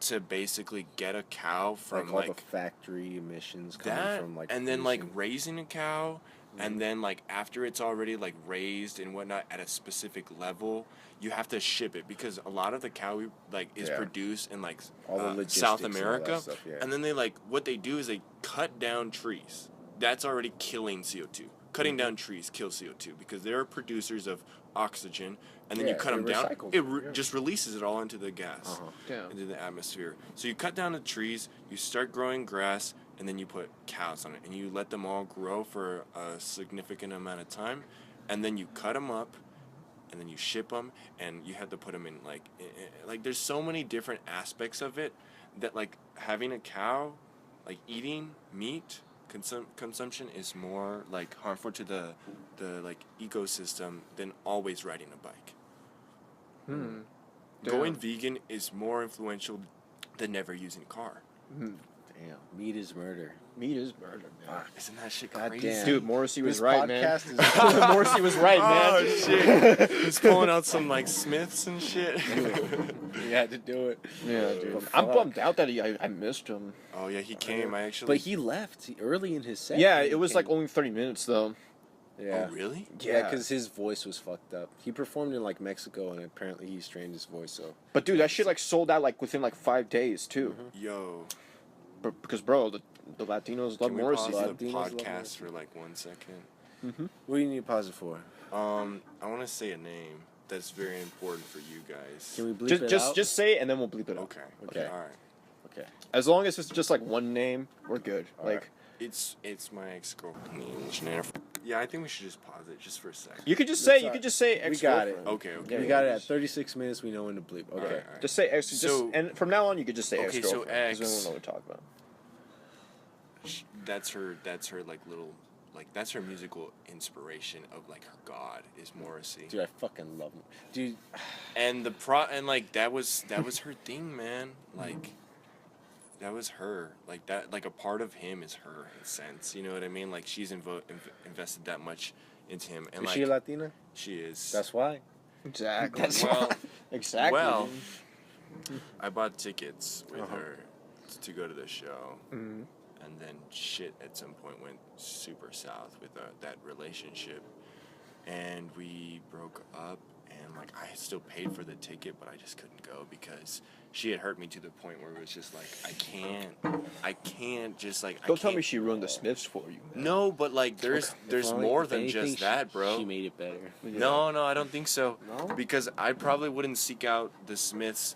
to basically get a cow from, all the factory emissions coming that, from, like, and then, like, pollution. raising a cow, and then, like, after it's already, like, raised and whatnot at a specific level, you have to ship it, because a lot of the cow, like, is Yeah. produced in, like, All the logistics South and all that America, stuff, yeah. and then they, like, what they do is they cut down trees. That's already killing CO2. Cutting down trees kills CO2, because they're producers of oxygen, and then you cut them down, recycles it it, yeah. just releases it all into the gas, Yeah. into the atmosphere. So you cut down the trees, you start growing grass, and then you put cows on it, and you let them all grow for a significant amount of time, and then you cut them up, and then you ship them, and you have to put them in, like there's so many different aspects of it that, like, having a cow, like, eating meat, consumption is more, like, harmful to the like, ecosystem than always riding a bike. Going vegan is more influential than never using a car. Damn, meat is murder. Meat is murder, man. Isn't that shit God crazy? damn. Dude, Morrissey was This right, man. podcast is Morrissey was right, man. Oh shit! He's pulling out some like Smiths and shit. You had to do it. Yeah, dude. But I'm fuck. bummed out that I missed him. Oh yeah, he came. I actually. But he left early in his set. Yeah, He it was came. like only 30 minutes though. Yeah. Oh really? Yeah, because his voice was fucked up. He performed in like Mexico, and apparently he strained his voice. So. But dude, that shit like sold out like within like 5 days too. Yo. Because bro, the Latinos love Can we Morrissey. pause the Latinos love podcast Morrissey. for like 1 second? What do you need to pause it for? I want to say a name that's very important for you guys. Can we bleep it out? Just say it and then we'll bleep it out. Okay. Okay. All right. Okay. As long as it's just like one name, we're good. All like right. It's my ex-girlfriend. Yeah, I think we should just pause it just for a second. you could just That's say all right. ex. We got it. Okay. Yeah, We got it at 36 minutes. We know when to bleep. Okay. All right. Just say ex. So- and from now on, you could just say Okay, ex so girlfriend. ex- Then we'll know what we're talking about. That's her like little like that's her musical inspiration of like her god is Morrissey. Dude, I fucking love him. Dude, And like that was her thing, man. Like that was her. Like that like a part of him is her in a sense. You know what I mean? Like she's invested that much into him and is like she Latina? she is. That's why. Exactly. well, exactly. well, I bought tickets with Uh-huh. her to go to the show. Mhm. And then shit at some point went super south with that relationship, and we broke up. And like I still paid for the ticket, but I just couldn't go because she had hurt me to the point where it was just like I can't just like. Don't tell me she ruined the Smiths for you. Man. No, but like there's If only- more if than anything, just that, bro. She made it better. No, I don't think so. No? Because I probably wouldn't seek out the Smiths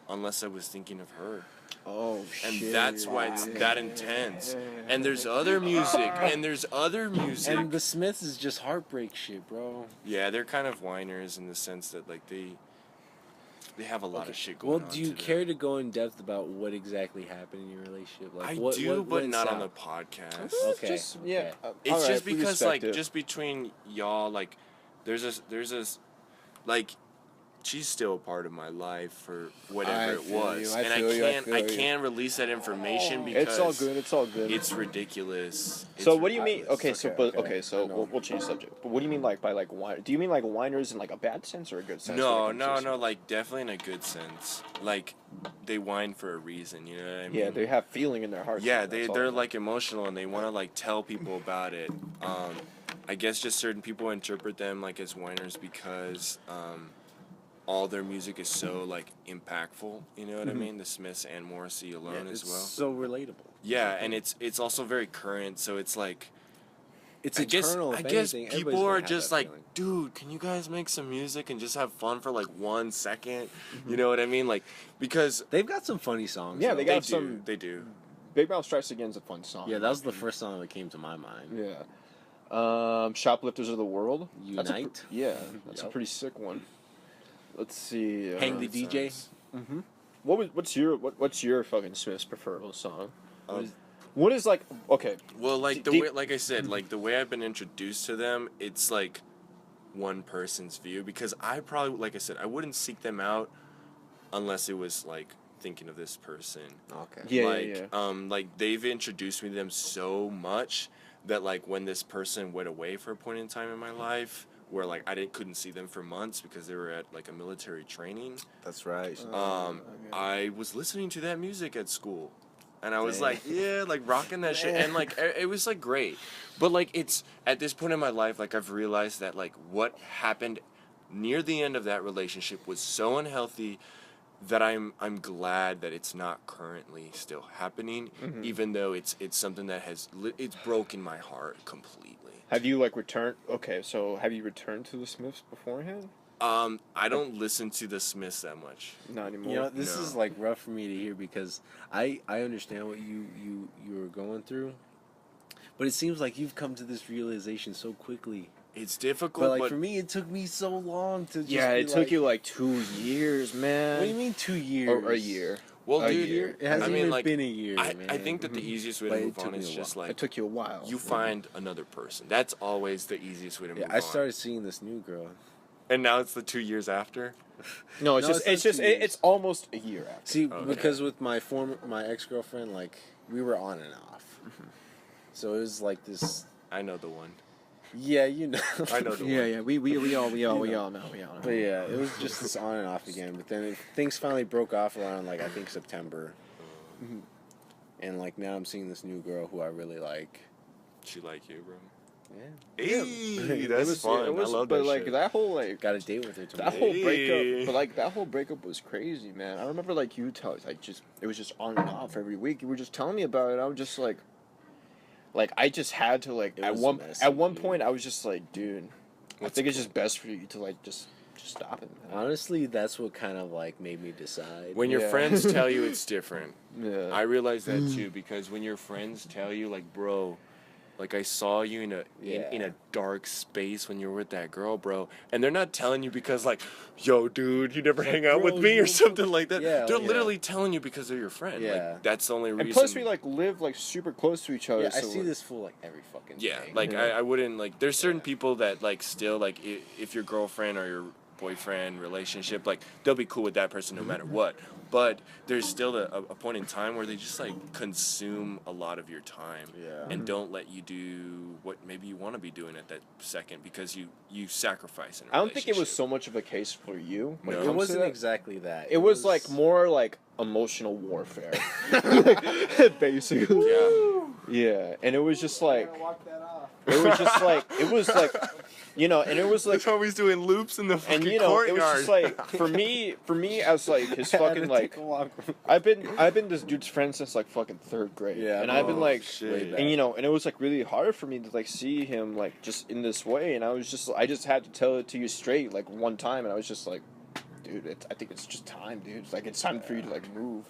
unless I was thinking of her. Oh And shit. that's why it's that intense. And there's other music. And And the Smiths is just heartbreak shit, bro. Yeah, they're kind of whiners in the sense that like they have a lot of shit going Well, on. do you to care them. to go in depth about what exactly happened in your relationship? Like, I what, do, what but went not on the south? podcast. Okay. Just, yeah. It's alright, just we because respect like it. just between y'all like there's a like she's still a part of my life for whatever it was. And I can't release that information because It's all good. It's all good. It's ridiculous. So It's what do you mean? ridiculous. Okay, so I know. we'll change subject. But what do you mean like by like wine? Do you mean like whiners in like a bad sense or a good sense? No, when it comes to- like definitely in a good sense. Like they whine for a reason, you know what I mean? Yeah, they have feeling in their hearts. Yeah, man, that's all. they're like emotional and they want to like tell people about it. I guess just certain people interpret them like as whiners because all their music is so like impactful. You know what I mean? The Smiths and Morrissey alone Yeah, as it's well. so relatable. Yeah, and it's also very current. So it's like It's I guess eternal. I if guess anything. people Everybody's are gonna have just that like, feeling. dude, can you guys make some music and just have fun for like 1 second? You know what I mean? Like because They've got some funny songs. Yeah, though. they they got do, some. they do. Big Mouth Strikes Again's a fun song. Yeah, that was the first song that came to my mind. Yeah. Shoplifters of the World. That's a Unite. yeah, that's a Yep. pretty sick one. Let's see. Hang the DJ. What's your fucking Smith's preferable song? Um, What is like okay? Well, like the D- way, like I said, like the way I've been introduced to them, it's like one person's view because I probably, like I said, I wouldn't seek them out unless it was like thinking of this person. Okay. Yeah, like, like they've introduced me to them so much that like when this person went away for a point in time in my life, where like I couldn't see them for months because they were at like a military training. That's right. I was listening to that music at school. And I was Dang. like, yeah, like rocking that shit. And like, it was like great. But like, it's at this point in my life, like I've realized that like what happened near the end of that relationship was so unhealthy that I'm glad that it's not currently still happening, even though it's something that it's broken my heart completely. Have you like returned? Okay, so have you returned to the Smiths beforehand? I don't listen to the Smiths that much. Not anymore. You know, this No. is like rough for me to hear because I understand what you were going through, but it seems like you've come to this realization so quickly. It's difficult, But like but for me, it took me so long to. Just yeah, be it took like, you like 2 years, man. What do you mean 2 years? Or a year. well, a dude, year. It hasn't I mean, even like, been a year, I man. think that the easiest way But to it move took on me is a just while. like It took you a while. you find another person. That's always the easiest way to Yeah, move I on. started seeing this new girl. And now it's the 2 years after. No, it's No, just it's not 2 years. it's almost a year after. See, Okay. because with my ex-girlfriend, like we were on and off. So it was like this. I know the one. Yeah, you know. I know the one. Yeah. We all know. But yeah, it was just this on and off again. But then things finally broke off around like I think September. And like now I'm seeing this new girl who I really like. She like you, bro. Yeah. Hey, that's fun. I love but that like shit. that whole like Got a date with her tomorrow. that whole breakup, but like that whole breakup was crazy, man. I remember like you tell like just it was just on and off every week. You were just telling me about it. I was just like I just had to like It at was one messy, point I was just like, dude, I think it's just best for you to like just stop it, man. Honestly, that's what kind of like made me decide. When your Yeah. friends tell you it's different, Yeah. I realize that too, because when your friends tell you like, bro, like I saw you in a dark space when you were with that girl, bro, and they're not telling you because like, yo, dude, you never hang out bro, with me you or something like that. Yeah, They're yeah. literally telling you because they're your friend. Yeah. Like that's the only reason. And plus we like live like super close to each other. Yeah, I so see this fool like every fucking Yeah, day. like Yeah. I wouldn't like. There's certain people that like still like if your girlfriend or your boyfriend relationship, like they'll be cool with that person no matter what. But there's still a point in time where they just like consume a lot of your time Yeah. and don't let you do what maybe you want to be doing at that second because you sacrifice in a I don't think it was relationship. so much of a case for you. When No. it It comes to wasn't that. exactly that. It was like more like emotional warfare, basically. Yeah. Yeah, and it was just like Walk that off. it was just like it was like, you know, and it was like, That's how he's doing loops in the fucking and you know, it was courtyard. just like for me as like his fucking like I've been this dude's friend since like fucking third grade. Yeah, and I've been oh, like, shit. and you know, and it was like really hard for me to like see him like just in this way, and I just had to tell it to you straight like one time, and I was just like, dude, I think it's just time, dude. It's like it's time for you to like move.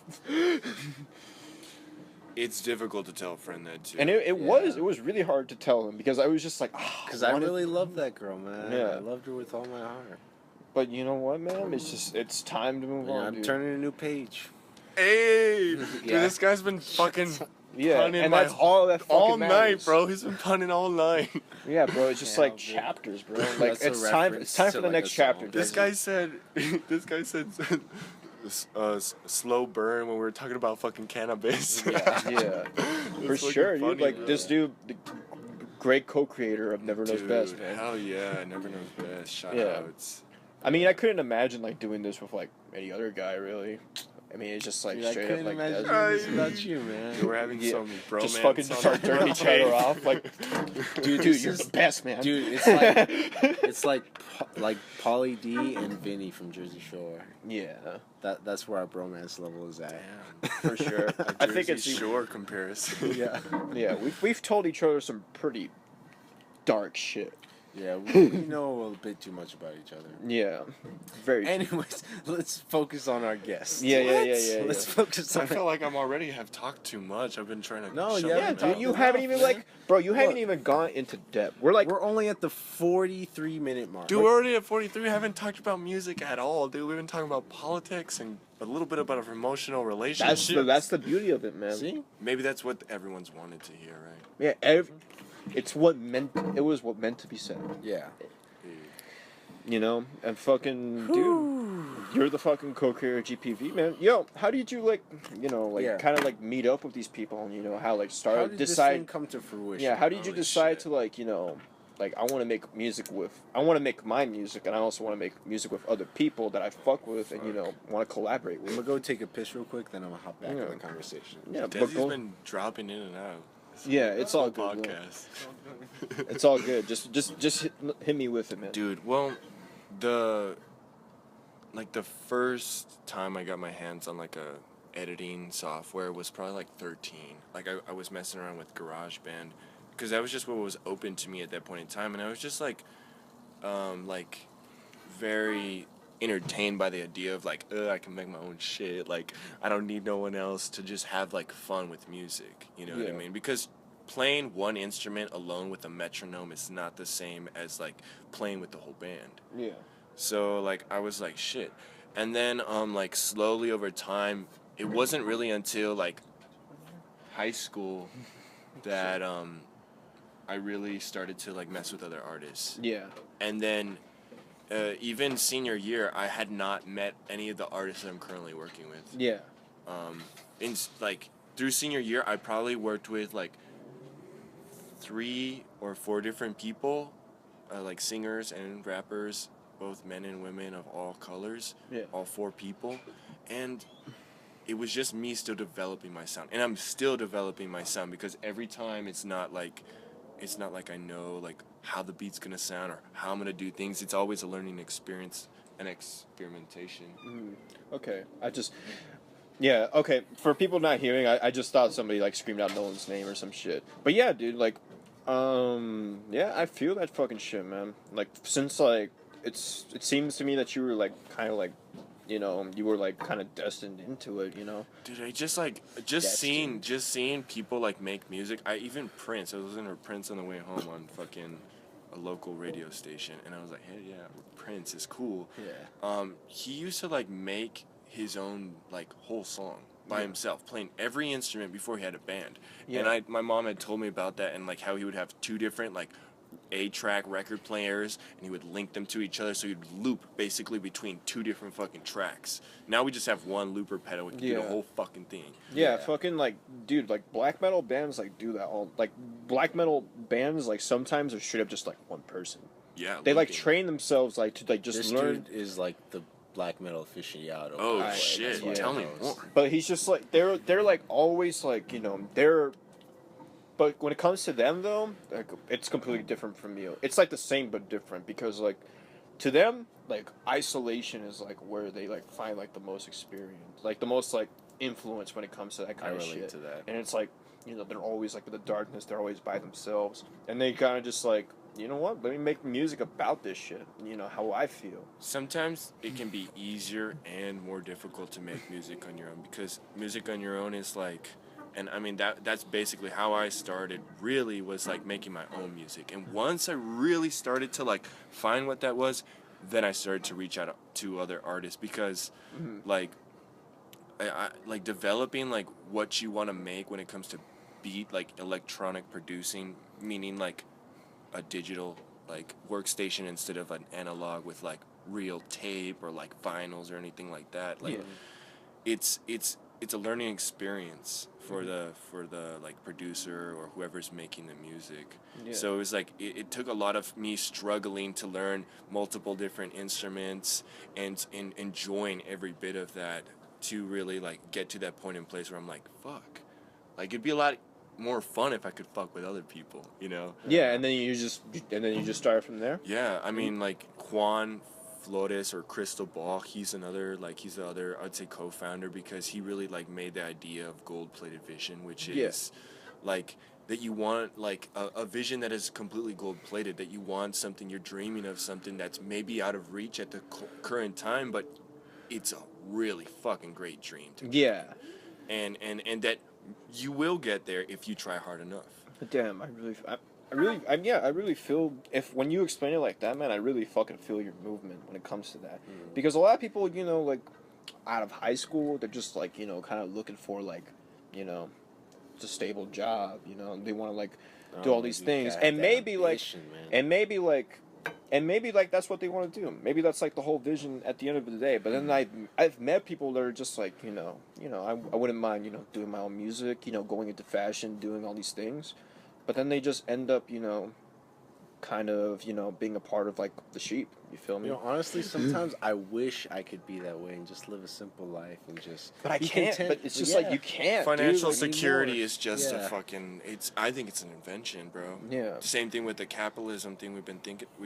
It's difficult to tell a friend that too. And it was really hard to tell him because I was just like, Because I really loved that girl, man. Yeah. I loved her with all my heart. But you know what, man? It's time to move Yeah, on, I'm dude. turning a new page. Hey, dude, Yeah. this guy's been fucking Yeah, punning and my that's all that fucking all night, matters. bro. He's been punning all night. Yeah, bro. It's just Yeah, like dude. chapters, bro. Like That's a it's time. reference It's time to, for the like, next a song. chapter. This dude. guy said, slow burn when we were talking about fucking cannabis. Yeah, for It's fucking sure, dude. funny, Like bro. this dude, the great co-creator of Never Knows Dude, Best, man. hell yeah, never knows best. Shout Yeah. outs. I mean, I couldn't imagine like doing this with like any other guy, really. I mean, it's just like Dude, I straight couldn't up like imagine that. this without you, man. Dude, we're having Yeah. some bromance. Just fucking on start the turning each tape. other off, like, dude, this you're is- the best, man. Dude, it's like Pauly D and Vinny from Jersey Shore. Yeah, That's where our bromance level is at. for sure. I think it's Shore comparison. Yeah. yeah. We've told each other some pretty dark shit. Yeah, we know a bit too much about each other. Yeah, very. Anyways, let's focus on our guests. Yeah. Let's focus I on feel like I'm already have talked too much. I've been trying to. No, shut yeah, Yeah, it dude, down. you haven't even like, bro, you haven't Look. even gone into depth. We're like, We're only at the 43-minute mark. Dude, we're already at 43. We haven't talked about music at all, dude. We've been talking about politics and a little bit about our emotional relationships. that's the beauty of it, man. See? Maybe that's what everyone's wanted to hear, right? Yeah, it was what meant to be said. Yeah. You know, and fucking dude, you're the fucking co-creator of GPV, man. Yo, how did you like, you know, like Yeah. kind of like meet up with these people and you know how like How start did this decide? thing come to fruition? Yeah, how did you Holy decide shit. to like, you know, like I want to make music with, I want to make my music, and I also want to make music with other people that I fuck with, and you know, want to collaborate I'm with. gonna go take a piss real quick, then I'm gonna hop back Yeah. in the conversation. Yeah, but Desi's go, been dropping in and out. yeah, it's all Whole good. bro. podcast. It's all good. Just hit me with it, man. Dude, well, the first time I got my hands on like a editing software was probably like 13. Like I was messing around with GarageBand because that was just what was open to me at that point in time, and I was just like very entertained by the idea of like, I can make my own shit. Like I don't need no one else to just have like fun with music. You know what I Yeah. mean? Because playing one instrument alone with a metronome is not the same as like playing with the whole band. Yeah. So like I was like shit. And then like slowly over time, it wasn't really until like high school that I really started to like mess with other artists. Yeah. And then even senior year, I had not met any of the artists that I'm currently working with. Yeah. In like through senior year, I probably worked with like 3 or 4 different people, like singers and rappers, both men and women of all colors, all 4 people, and it was just me still developing my sound, and I'm still developing my sound because every time it's not like I know like how the beat's gonna sound or how I'm gonna do things. It's always a learning experience and experimentation. Okay, okay. For people not hearing, I just thought somebody like screamed out Nolan's name or some shit. But yeah, dude, like, yeah, I feel that fucking shit, man. Like, since like it seems to me that you were like kind of like, you know, you were like kind of destined into it, you know. Dude, I just seeing people like make music. I even Prince. I was listening to Prince on the way home on fucking a local radio station, and I was like, hey, yeah, Prince is cool. Yeah. He used to like make his own like whole song by himself, playing every instrument before he had a band. Yeah. And my mom had told me about that, and like how he would have 2 different like 8-track record players, and he would link them to each other, so he'd loop basically between 2 different fucking tracks. Now we just have one looper pedal, we can do the whole fucking thing. Yeah, fucking like, dude, like black metal bands like do that all. Like black metal bands, like sometimes are straight up just like one person. Yeah, they like train themselves like to like just this learn. Dude is like the black metal aficionado. Oh shit! Tell me more. But he's just like they're like always like, you know, they're. But when it comes to them, though, like, it's completely different from you. It's, like, the same but different because, like, to them, like, isolation is, like, where they, like, find, like, the most experience. Like, the most, like, influence when it comes to that kind of shit. I relate to that. And it's, like, you know, they're always, like, with the darkness, they're always by themselves. And they kind of just, like, you know what, let me make music about this shit, you know, how I feel. Sometimes it can be easier and more difficult to make music on your own because music on your own is, like... And I mean, that's basically how I started, really, was like making my own music. And once I really started to like find what that was, then I started to reach out to other artists because like I like developing like what you want to make when it comes to beat, like electronic producing, meaning like a digital like workstation instead of an analog with like real tape or like vinyls or anything like that. Like it's a learning experience for the like producer or whoever's making the music. Yeah. So it was like it took a lot of me struggling to learn multiple different instruments and enjoying every bit of that to really like get to that point in place where I'm like, fuck, like it'd be a lot more fun if I could fuck with other people, you know? Yeah, and then you just started from there. Yeah, I mean like Juan Flores or Crystal Ball, he's the other I'd say co-founder because he really like made the idea of gold-plated vision, which is like that you want like a vision that is completely gold-plated, that you want something, you're dreaming of something that's maybe out of reach at the current time, but it's a really fucking great dream to get. And that you will get there if you try hard enough. Damn, I really feel, if when you explain it like that, man, I really fucking feel your movement when it comes to that. Because a lot of people, you know, like, out of high school, they're just, like, you know, kind of looking for, like, you know, a stable job, you know, they want to, like, do all these things. And maybe, like, that's what they want to do. Maybe that's, like, the whole vision at the end of the day. But then I've met people that are just, like, you know, I wouldn't mind, you know, doing my own music, you know, going into fashion, doing all these things. But then they just end up, you know, kind of, you know, being a part of, like, the sheep. You feel me? You know, honestly, sometimes I wish I could be that way and just live a simple life and just... But I can't. But it's just like, you can't. Financial security is just a fucking... I think it's an invention, bro. Yeah. Same thing with the capitalism thing we've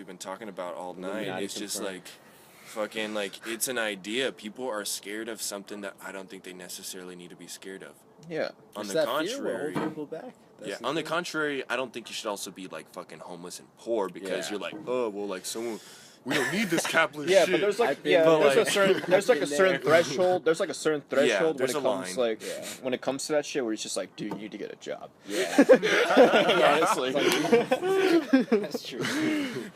been talking about all night. It's just like... Fucking, like, it's an idea. People are scared of something that I don't think they necessarily need to be scared of. Yeah. On the contrary... people back. On the contrary, I don't think you should also be, like, fucking homeless and poor because you're like, oh, well, like, someone... We don't need this capitalist shit. But there's like, there's like a certain threshold. There's like a certain threshold when it comes when it comes to that shit where it's just like, dude, you need to get a job. Yeah. Honestly. That's true.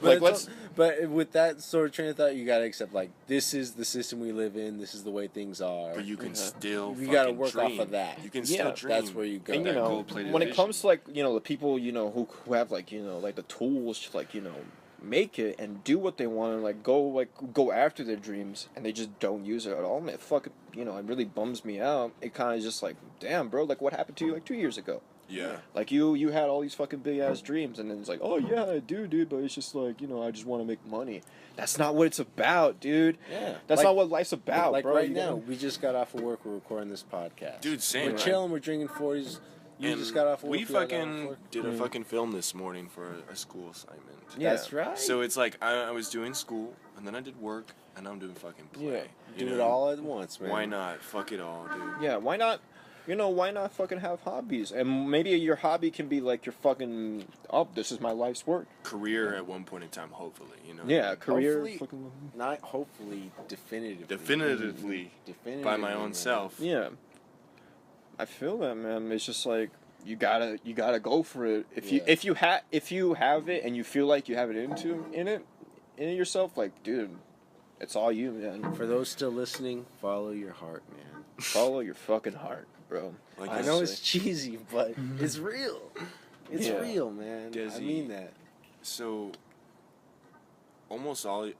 But with that sort of train of thought, you gotta accept like this is the system we live in. This is the way things are. But you can still. You gotta work off of that. You can still dream. That's where you go. And you know, when it comes to like, you know, the people, you know, who have like, you know, like the tools to like, you know, make it and do what they want and like go after their dreams, and they just don't use it at all. Man, fucking, it really bums me out. It kind of just like, damn, bro, like what happened to you like 2 years ago? Yeah. Like you had all these fucking big ass dreams, and then it's like, oh yeah, I do, dude, but it's just like, I just want to make money. That's not what it's about, dude. Yeah. That's not what life's about, like bro. Right now, we just got off of work. We're recording this podcast. Dude, same. We're chilling. We're drinking 40s. You just got off of work. We fucking did a fucking film this morning for a school assignment. Yeah. That's right. So it's like I was doing school, and then I did work, and now I'm doing fucking play. Yeah. Do it all at once, man. Why not? Fuck it all, dude. Yeah, why not? Why not fucking have hobbies? And maybe your hobby can be like your fucking, this is my life's work. Career at one point in time, hopefully, Yeah, career. Hopefully, not hopefully, definitively. Definitively. By my own self. Yeah. I feel that, man. It's just like you gotta go for it. If you have it and you feel like you have it in it yourself, like, dude, it's all you, man. For those still listening, follow your heart, man. Follow your fucking heart, bro. Like I know it's cheesy, but it's real. It's real, man. Desi, I mean that. So, almost all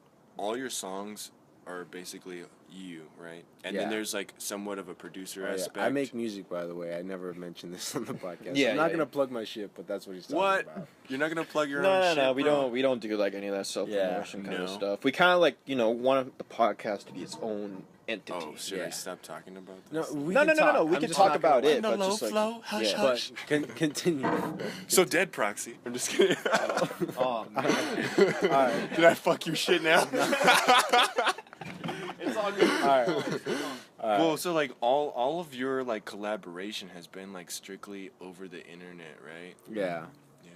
your songs are basically you, right? And then there's like somewhat of a producer aspect. I make music, by the way. I never mentioned this on the podcast. Yeah, I'm not gonna plug my shit, but that's what he's talking about. You're not gonna plug your own shit? No, bro? we don't do like any of that self-promotion kind of No. stuff. We kind of like, want the podcast to be its own entity. Oh, should I stop talking about No, this? we No, can talk. we I'm can just talk not about gonna- it, but just like, hush, But continue. So dead proxy. I'm just kidding. oh, man. All right. Did I fuck your shit now? It's all good. All right. Well, so like all of your like collaboration has been like strictly over the internet, right? Yeah. Yeah.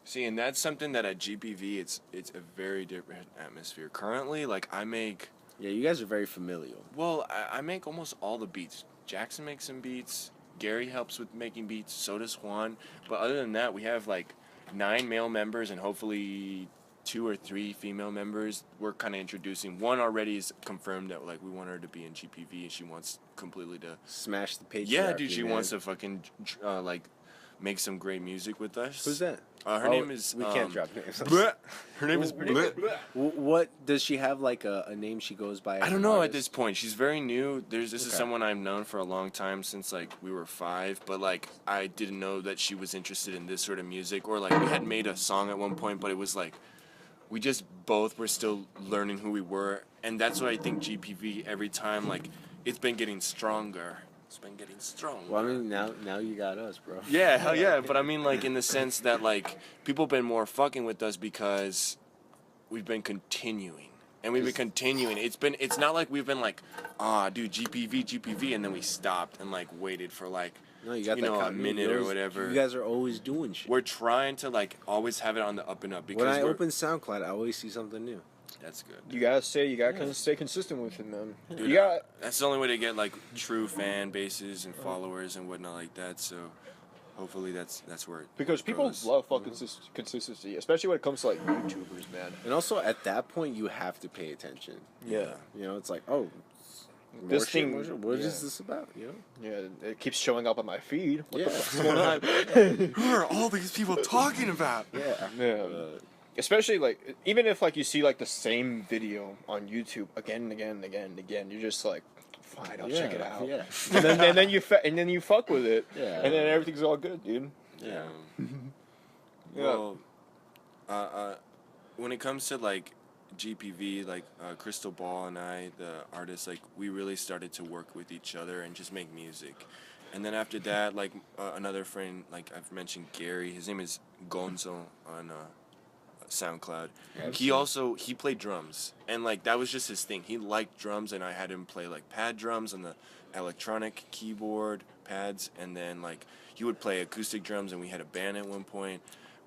See, and that's something that at GPV it's a very different atmosphere. Currently, like I make. Yeah, you guys are very familial. Well, I make almost all the beats. Jackson makes some beats. Gary helps with making beats. So does Juan. But other than that, we have like 9 male members and hopefully 2 or 3 female members. We're kind of introducing. One already is confirmed that like we want her to be in GPV and she wants completely to Smash the page. Yeah, dude, she wants to fucking like make some great music with us. Who's that? Her name is. We can't drop names. Bleh. Her name is. Bleh. What does she have like a name she goes by? I don't know at this point. She's very new. This is someone I've known for a long time since like we were 5. But like I didn't know that she was interested in this sort of music, or like we had made a song at one point, but it was like we just both were still learning who we were, and that's what I think GPV every time like it's been getting stronger. It's been getting strong. Well, I mean, now you got us, bro. Yeah, hell yeah. But I mean, like, in the sense that, like, people have been more fucking with us because we've been continuing. And we've been continuing. It's not like we've been like, dude, GPV, and then we stopped and, like, waited for, like, No, you got a minute or whatever. You guys are always doing shit. We're trying to, like, always have it on the up and up. Because when I open SoundCloud, I always see something new. That's good. You gotta stay consistent with it, man. Dude, that's the only way to get like true fan bases and followers and whatnot like that. So hopefully that's where it because people goes. love fucking consistency, especially when it comes to like YouTubers, man. And also at that point, you have to pay attention. Yeah. It's like, oh, This thing- what is this about? Yeah, it keeps showing up on my feed. What the Yeah. fuck's going on? Who are all these people talking about? Yeah. Especially like even if like you see like the same video on YouTube again and again and again and again, you're just like, fine, I'll check it out. Yeah. and then you fuck with it. Yeah. And then everything's all good, dude. Yeah. Yeah. Well, when it comes to like GPV, like Crystal Ball and I, the artists, like we really started to work with each other and just make music. And then after that, like another friend, like I've mentioned, Gary. His name is Gonzo on SoundCloud. He played drums, and like that was just his thing. He liked drums, and I had him play like pad drums on the electronic keyboard pads, and then like he would play acoustic drums, and we had a band at one point.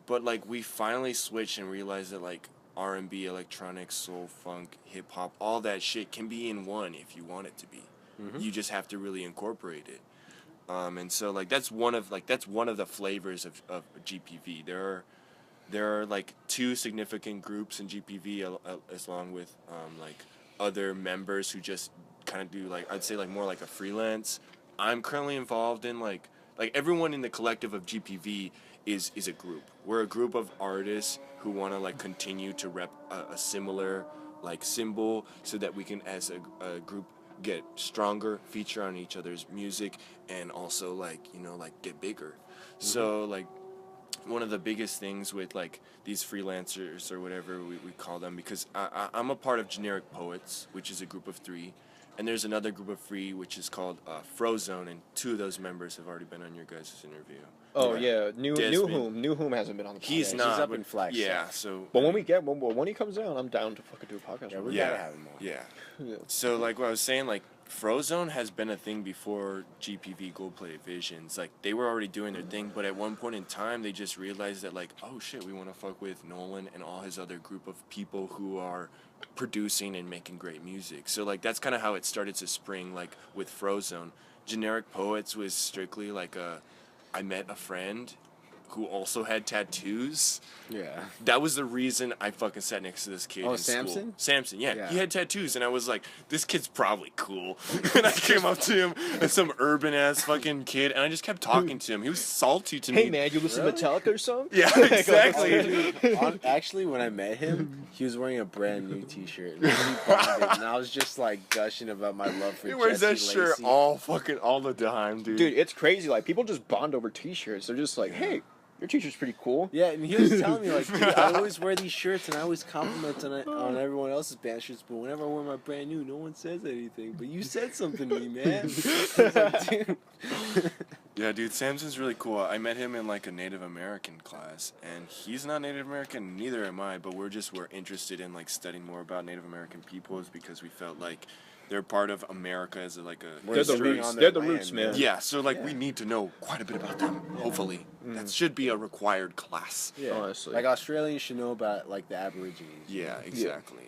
But like we finally switched and realized that like R&B, electronic, soul, funk, hip hop, all that shit can be in one if you want it to be. You just have to really incorporate it. And so like that's one of the flavors of GPV. There are like 2 significant groups in GPV along with like other members who just kind of do like I'd say like more like a freelance. I'm currently involved in like everyone in the collective of GPV is a group. We're a group of artists who want to like continue to rep a similar like symbol, so that we can as a group get stronger, feature on each other's music, and also like, you know, like get bigger. So like one of the biggest things with like these freelancers or whatever we call them, because I'm a part of Generic Poets, which is a group of 3, and there's another group of 3 which is called Frozone, and 2 of those members have already been on your guys' interview. Oh yeah, New Whom hasn't been on the podcast. He's not. He's up in Flagstaff. Yeah, so. But when he comes down, I'm down to fucking do a podcast. Yeah, we Yeah. gotta have him on. Yeah. So like what I was saying, like Frozone has been a thing before GPV Gold-Plated Visions. Like they were already doing their thing, but at one point in time they just realized that like, oh shit, we want to fuck with Nolan and all his other group of people who are producing and making great music. So like that's kind of how it started to spring, like with Frozone. Generic Poets was strictly like I met a friend who also had tattoos. Yeah. That was the reason I fucking sat next to this kid in Samson? school. Samson, yeah. Yeah. He had tattoos, and I was like, this kid's probably cool. And I came up to him as some urban-ass fucking kid, and I just kept talking to him. He was salty to me. Hey man, you listen to Metallica or something? Yeah, exactly. Actually, when I met him, he was wearing a brand new T-shirt, and he bought it, and I was just like gushing about my love for He wears that Jesse shirt Lacey. all the time, dude. Dude, it's crazy. Like people just bond over T-shirts. They're just like, hey, your T-shirt's pretty cool. Yeah, and he was telling me like, dude, I always wear these shirts, and I always compliment on everyone else's band shirts, but whenever I wear my brand new, no one says anything. But you said something to me, man. I was like, dude. Yeah, dude, Samson's really cool. I met him in like a Native American class, and he's not Native American, neither am I, but we're interested in like studying more about Native American peoples because we felt like they're part of America as They're the roots, man. Yeah, so like we need to know quite a bit about them. Hopefully, that should be a required class. Yeah. Honestly. Like Australians should know about like the Aborigines. Yeah, exactly.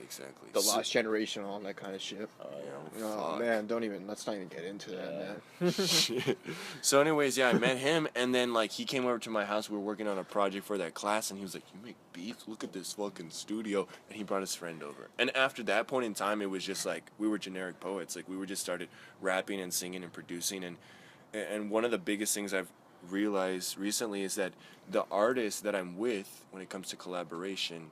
The lost generation, all that kind of shit. Yeah, Oh fuck. man, let's not even get into that, man. Shit. So anyways, yeah, I met him, and then like he came over to my house. We were working on a project for that class, and he was like, "You make beats? Look at this fucking studio." And he brought his friend over. And after that point in time, it was just like we were Generic Poets. Like we were just started rapping and singing and producing. And one of the biggest things I've realized recently is that the artist that I'm with, when it comes to collaboration,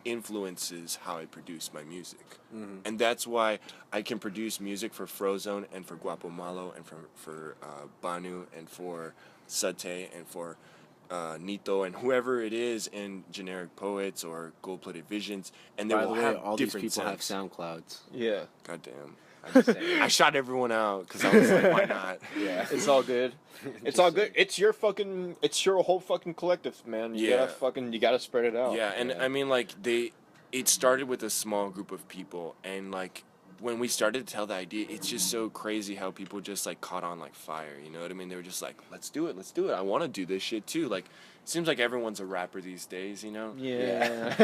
influences how I produce my music. And that's why I can produce music for Frozone and for Guapo Malo and for Banu and for Sate and for Nito and whoever it is in Generic Poets or Gold-Plated Visions, and they By will the way, have all these different people have sounds. SoundClouds. Yeah, Goddamn. I shot everyone out because I was like, why not? Yeah. it's all good. It's all good. It's your whole fucking collective, man. You gotta spread it out. Yeah, and I mean, like, it started with a small group of people, and, like, when we started to tell the idea, it's just so crazy how people just, like, caught on like fire, you know what I mean? They were just like, let's do it, I want to do this shit, too. Like, it seems like everyone's a rapper these days, you know? Yeah.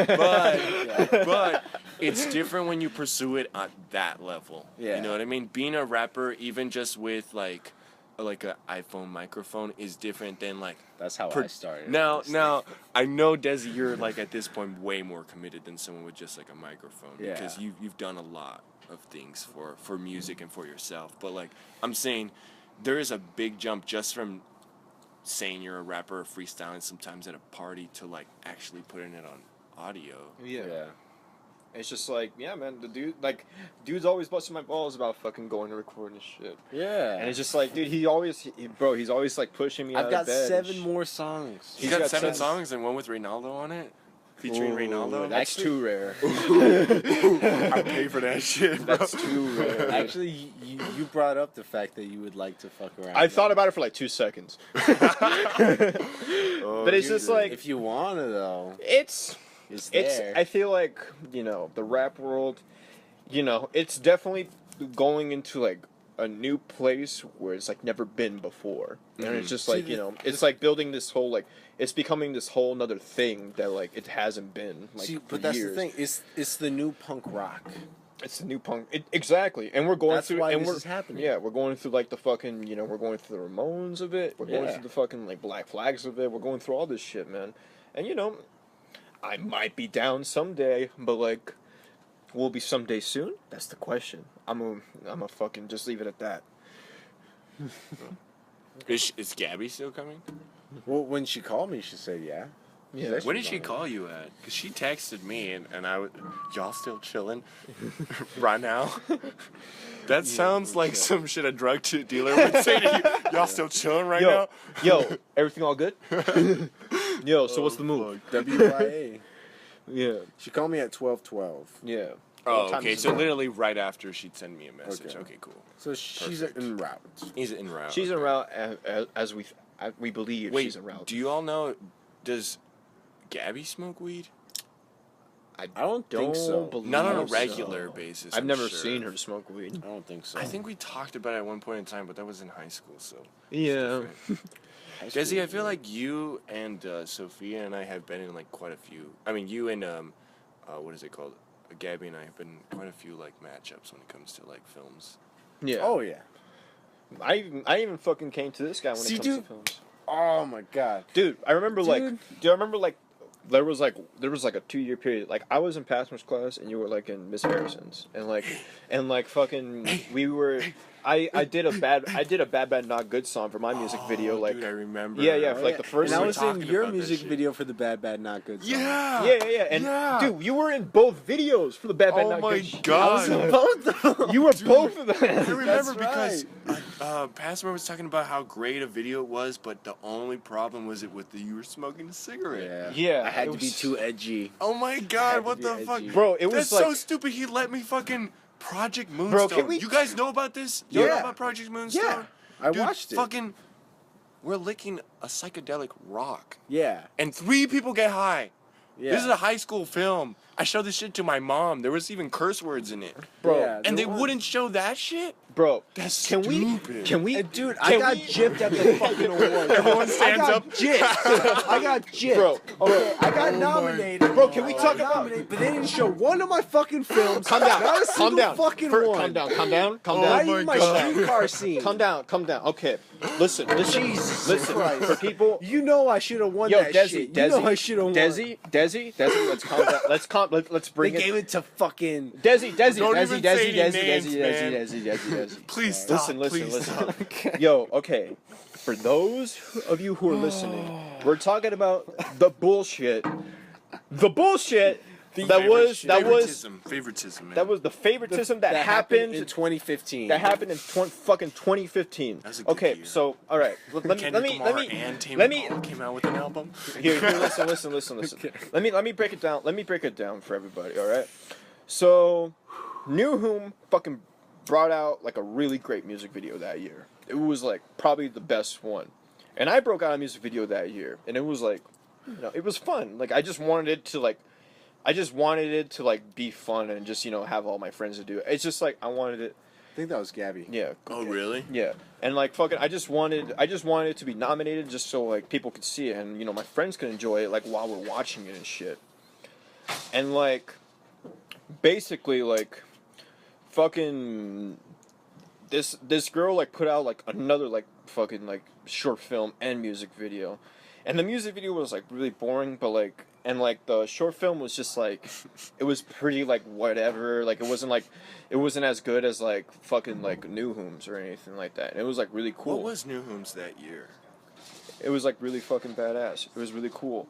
But it's different when you pursue it at that level. Yeah. You know what I mean? Being a rapper, even just with, like an iPhone microphone is different than like That's how I started. now I know Desi, you're like at this point way more committed than someone with just like a microphone because you've done a lot of things for music and for yourself, but like I'm saying there is a big jump just from saying you're a rapper or freestyling sometimes at a party to like actually putting it on audio. Yeah. It's just like, yeah, man, dude's always busting my balls about fucking going to record and shit. Yeah. And it's just like, dude, he's always like pushing me out I've got of bed. 7 more songs. He's got 7 songs and one with Reynaldo on it, featuring Reynaldo. That's too rare. I pay for that shit, bro. That's too rare. Actually, you brought up the fact that you would like to fuck around. I thought about it for like 2 seconds. But it's just like, if you want to though, it's there. I feel like, the rap world, it's definitely going into like a new place where it's like never been before. And it's just like, it's like building this whole like, it's becoming this whole nother thing that like it hasn't been like for but that's years. the thing. It's the new punk rock. It's the new punk. Exactly. And we're going That's through why and this we're is happening. Yeah, we're going through like the fucking, we're going through the Ramones of it. We're going Yeah. through the fucking like Black Flags of it. We're going through all this shit, man. And I might be down someday, but like, will it be someday soon? That's the question. I'm a fucking just leave it at that. Is Gabby still coming? Well, when she called me, she said, yeah. Yeah. What did she call you at? Because she texted me, and I was, y'all still chilling right now? That sounds like some shit a drug dealer would say to you. Y'all still chilling right now? Yo, everything all good? Yo, so what's the move? WYA. Yeah. She called me at 12:12. Yeah. Oh, okay. So literally right after she'd send me a message. Okay, cool. So she's Perfect. en route. He's en route. She's en route as we believe she's en route. Do you all know? Does Gabby smoke weed? I don't think so. Not on a regular basis. I've I'm never sure. seen her smoke weed. I don't think so. I think we talked about it at one point in time, but that was in high school, so. Yeah. Desi, I feel like you and Sophia and I have been in like quite a few. I mean, you and what is it called? Gabby and I have been in quite a few like matchups when it comes to like films. Yeah. Oh yeah. I even fucking came to this guy when it comes to films. Oh my god. Dude, I remember there was like a 2-year period. Like I was in Passmer's class and you were like in Miss Harrison's and like fucking we were. I did a bad not good song for my music video. Like dude, I remember. Yeah, for like the first. And I one. was in your music video for the Bad Not Good song. Yeah. And dude, you were in both videos for the Bad Not Good. Oh my god. I was in both of them. You were both of them. I remember That's because Passmore was talking about how great a video it was, but the only problem was you were smoking a cigarette. Yeah, I had to be too edgy. Oh my god, what the fuck? Bro, it was That's like so stupid. He let me fucking Project Moonstone. Bro, can we... You guys know about this? You know about Project Moonstone? Yeah, I Dude, watched it. Fucking, we're licking a psychedelic rock. Yeah. And 3 people get high. Yeah. This is a high school film. I showed this shit to my mom. There was even curse words in it. Bro. Yeah, And they wouldn't show that shit? Bro, That's stupid. Can we? Dude, I got gypped at the fucking award. Everyone stands up. Gypped. I got gypped. Bro, Okay, I got nominated. Bro, can we talk about? But they didn't show one of my fucking films. Calm down. Not a Calm single down. fucking one. Calm down. Calm down. Calm Oh down. Not my even my God. streetcar scene. Calm down. Calm down. Okay. Listen. Jesus Listen. Christ. For people. You know I should have won Yo, that Desi, shit. Desi, You know I should have won. Desi. Let's calm down. Let's bring They it. gave it to fucking. Desi. Don't even say any names, man. Desi. Please stop. Listen. Please stop. Yo, okay. For those of you who are listening, we're talking about the bullshit. The bullshit that was Favoritism, man. that was the favoritism that happened in 2015. That happened in fucking 2015. That was a good Okay, year. so all right, let me and Tame Impala came out with an album. Here, listen. Let me break it down. Let me break it down for everybody. All right. So, New Whom fucking brought out like a really great music video that year. It was like probably the best one, and I broke out a music video that year, and it was like, it was fun. Like I just wanted it to be fun and just have all my friends to do it. It's just like I wanted it. I think that was Gabby. Yeah. Oh, really? Yeah, and like fucking, I just wanted it to be nominated just so like people could see it and my friends could enjoy it like while we're watching it and shit. And like, basically like, fucking, this girl like put out like another like fucking like short film and music video, and the music video was like really boring, but like. And, like, the short film was just, like, it was pretty, like, whatever. Like, it wasn't as good as, like, fucking, like, New Whoms or anything like that. And it was, like, really cool. What was New Whoms that year? It was, like, really fucking badass. It was really cool.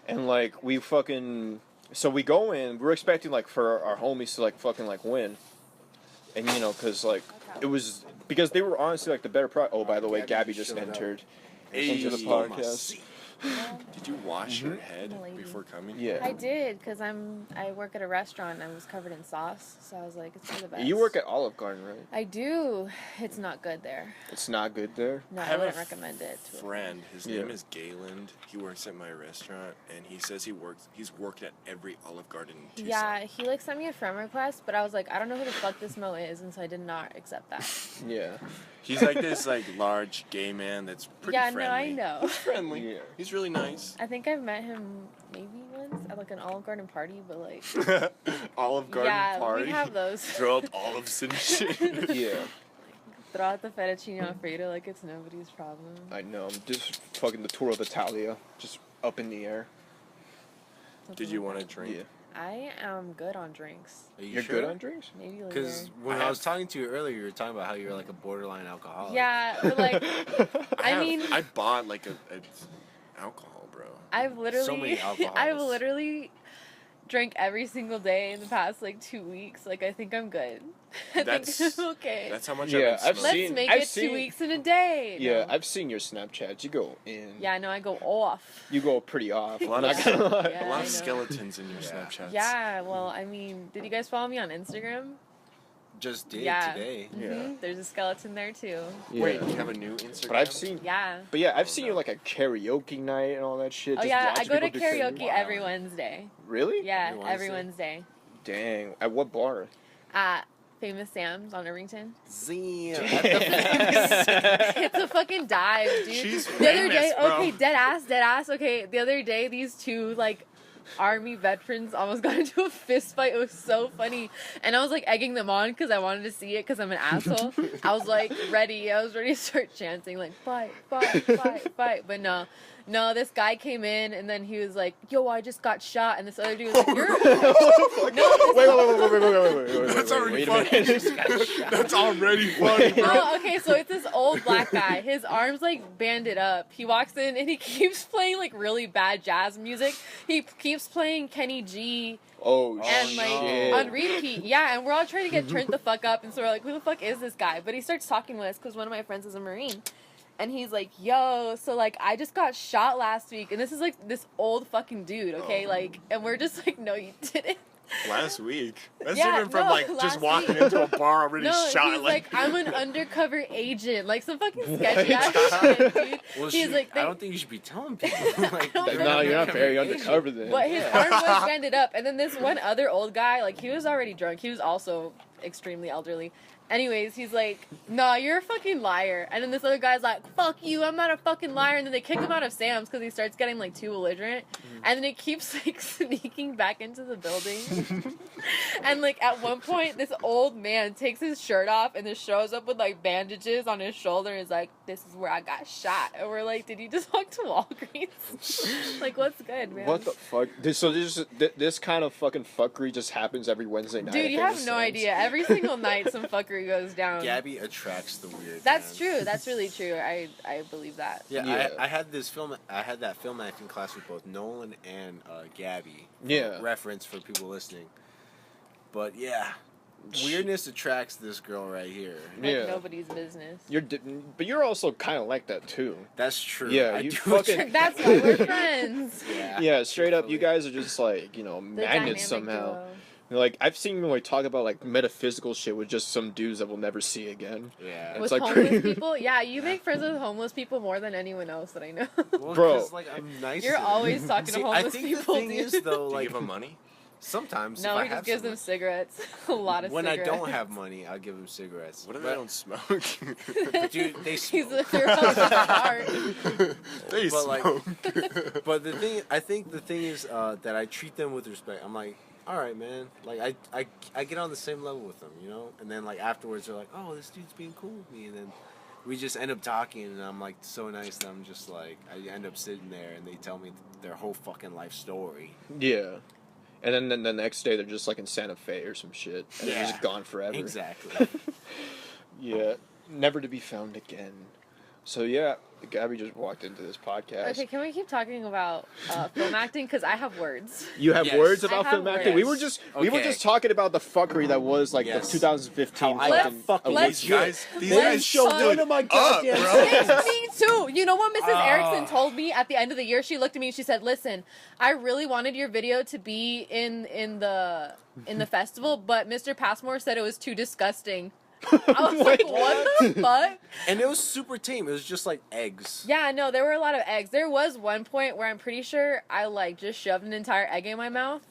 And, like, we fucking... So we go in, we're expecting, like, for our homies to, like, fucking, like, win. And, because, like, it was... Because they were honestly, like, the better product. Oh, by the way, Gabby just entered into the podcast. Did you wash your head before coming? Yeah. I did, because I work at a restaurant and I was covered in sauce, so I was like, it's for the best. You work at Olive Garden, right? I do. It's not good there. It's not good there? No, I wouldn't recommend it to a friend. His name is Gayland. He works at my restaurant, and he says he's worked at every Olive Garden in Tucson. Yeah, he like sent me a friend request, but I was like, I don't know who the fuck this Mo is, and so I did not accept that. Yeah. He's like this like large gay man that's pretty friendly. Yeah, no, I know. He's friendly. Yeah. He's really nice. I think I've met him maybe once at like an Olive Garden party, but like Olive Garden party. Yeah, we have those. Throw up olives and shit. Yeah. Throw out the fettuccine Alfredo like it's nobody's problem. I know. Just fucking the Tour of Italia, just up in the air. Did you want a drink? Yeah. I am good on drinks. You're good on drinks? Maybe later. Because when I was talking to you earlier, you were talking about how you're like a borderline alcoholic. Yeah, or like, I bought like a alcohol, bro. I've literally, So many alcohols. I've literally drank every single day in the past like 2 weeks. Like, I think I'm good. I think I'm okay. That's how much Yeah, I've been Let's make it 2 weeks in a day. Yeah, No. I've seen your Snapchats. You go in. Yeah, no, I go off. You go pretty off. A lot Not of, gonna lie. Yeah, a lot I of know. skeletons in your Snapchats. Yeah, well, I mean, did you guys follow me on Instagram? Just did Yeah. today. Mm-hmm. There's a skeleton there too. Yeah. Wait, you have a new Instagram? But I've seen. Yeah. But yeah, I've seen you like a karaoke night and all that shit. Oh just yeah, I watching go to people do karaoke every Wednesday. Really? Yeah, Every every Wednesday? Wednesday. Dang. At what bar? At Famous Sam's on Irvington. Zam. It's a fucking dive, dude. She's The other day, famous, bro. okay, dead ass. Okay, the other day, these two like army veterans almost got into a fist fight. It was so funny, and I was like egging them on because I wanted to see it because I'm an asshole. I was like ready. I was ready to start chanting like fight, but no, this guy came in and then he was like, "Yo, I just got shot," and this other dude was like, "You're Wait. That's already wait a funny. minute. That's already funny, bro. No, okay, so it's this old black guy. His arms like banded up. He walks in and he keeps playing like really bad jazz music. He keeps playing Kenny G Oh and like shit. on repeat. Yeah, and we're all trying to get turned the fuck up, and so we're like, who the fuck is this guy? But he starts talking with us because one of my friends is a Marine. And he's like, yo, so like I just got shot last week, and this is like this old fucking dude, okay? Oh. Like, and we're just like, no, you didn't. Last week. That's Yeah, different from no, like just last walking week. into a bar already No, shot. he's like, I'm an undercover agent, like some fucking sketchy ass What? shit, dude. Well, he's like, I don't think you should be telling people. Like, don't No, you're not very Agent. undercover then. But his arm was banded up, and then this one other old guy, like he was already drunk. He was also extremely elderly. Anyways, he's like, "Nah, you're a fucking liar." And then this other guy's like, "Fuck you, I'm not a fucking liar." And then they kick him out of Sam's because he starts getting like too belligerent, and then it keeps like sneaking back into the building. And like at one point, this old man takes his shirt off and just shows up with like bandages on his shoulder and is like, "This is where I got shot." And we're like, "Did you just walk to Walgreens?" Like, what's good, man? What the fuck? So this kind of fucking fuckery just happens every Wednesday night. Dude, at you have Famous no Sam's. idea. Every single night, some fuckery goes down. Gabby attracts the weird. That's man. true. That's really true. I believe that. Yeah, Yeah. I had that film acting class with both Nolan and Gabby. Yeah. Reference for people listening. But yeah, weirdness attracts this girl right here. Like Yeah. nobody's business. But you're also kind of like that too. That's true. Yeah, I you do fucking- attract- That's why we're friends. Yeah. Yeah, straight up, you Definitely. guys are just like, you know, The magnets dynamic somehow. duo. Like I've seen you like talk about like metaphysical shit with just some dudes that we'll never see again. Yeah. It's With like homeless pretty- people, yeah, you make friends with homeless people more than anyone else that I know. Well, Bro. 'cause, like, I'm nice. You're to them. always talking to See, homeless I think people, the thing dude. is though, Do you like give them money? sometimes No, if I he just have gives them some- cigarettes. A lot of when cigarettes. I don't have money, I'll give them cigarettes. What if But- they don't smoke? Dude, they He's smoke. they're all apart. They But, like- smoke. But I think the thing is that I treat them with respect. I'm like, all right, man. Like I get on the same level with them, you know. And then like afterwards, they're like, oh, this dude's being cool with me. And then we just end up talking, and I'm like so nice that I'm just like I end up sitting there, and they tell me their whole fucking life story. Yeah. And then the next day they're just like in Santa Fe or some shit. And they're Yeah. just gone forever. Exactly. Yeah. Never to be found again. So yeah, Gabby just walked into this podcast. Okay, can we keep talking about film acting? Because I have words. You have Yes. words I about have film acting? We were words. just Okay. talking about the fuckery that was like Yes. the 2015 How I fucking fucking let's- These guys, these let's guys show stood one of my up, goddamn bro. It's me too. You know what Mrs. Ah. Erickson told me at the end of the year? She looked at me and she said, "Listen, I really wanted your video to be in the festival, but Mr. Passmore said it was too disgusting." I was like, Wait, "What the fuck?" And it was super tame. It was just like eggs. Yeah, no, there were a lot of eggs. There was one point where I'm pretty sure I like just shoved an entire egg in my mouth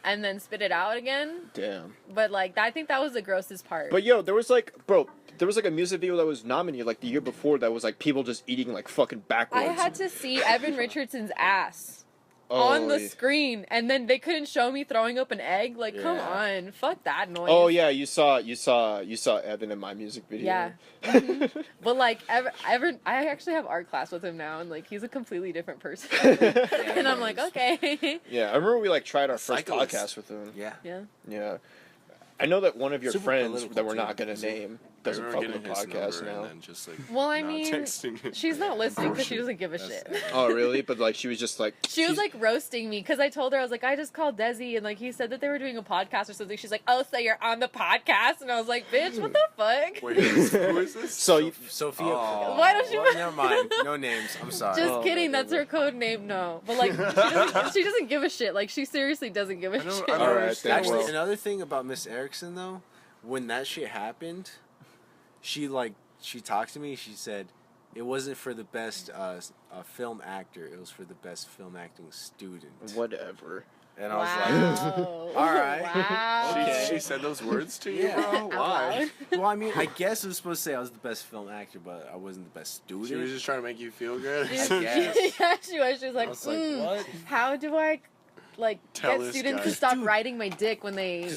and then spit it out again. Damn. But like, I think that was the grossest part. But yo, there was like a music video that was nominated like the year before that was like people just eating like fucking backwards. I had to see Evan Richardson's ass. on the screen, and then they couldn't show me throwing up an egg. Like, come on, fuck that noise. Oh yeah, you saw Evan in my music video. Yeah, mm-hmm. But like, I actually have art class with him now, and like, he's a completely different person. And I'm like, okay. Yeah, I remember we like tried our first podcast with him. Yeah. I know that one of your friends that we're not gonna name doesn't fuck with the podcast now. Just, like, well, I mean, she's not listening because she doesn't give a shit. Oh, really? But like, she was just like... She was like roasting me because I told her, I was like, I just called Desi and like he said that they were doing a podcast or something. She's like, oh, so you're on the podcast? And I was like, bitch, what the fuck? Wait, who is this? Sophia. Oh. Why don't you... Well, never mind. No names. I'm sorry. Just kidding. That's her code name. No. But like, she doesn't give a shit. Like, she seriously doesn't give a shit. Alright, actually, another thing about Miss Erickson, though, when that shit happened, she talked to me. She said it wasn't for the best film actor. It was for the best film acting student. Whatever. And I was like, all right. Wow. Okay. She said those words to you, bro? Why? Well, I mean, I guess it was supposed to say I was the best film actor, but I wasn't the best student. She was just trying to make you feel good. Yes. Yeah, she was. She was like, what? how do I, like, Tell get this students guy. to stop riding my dick when they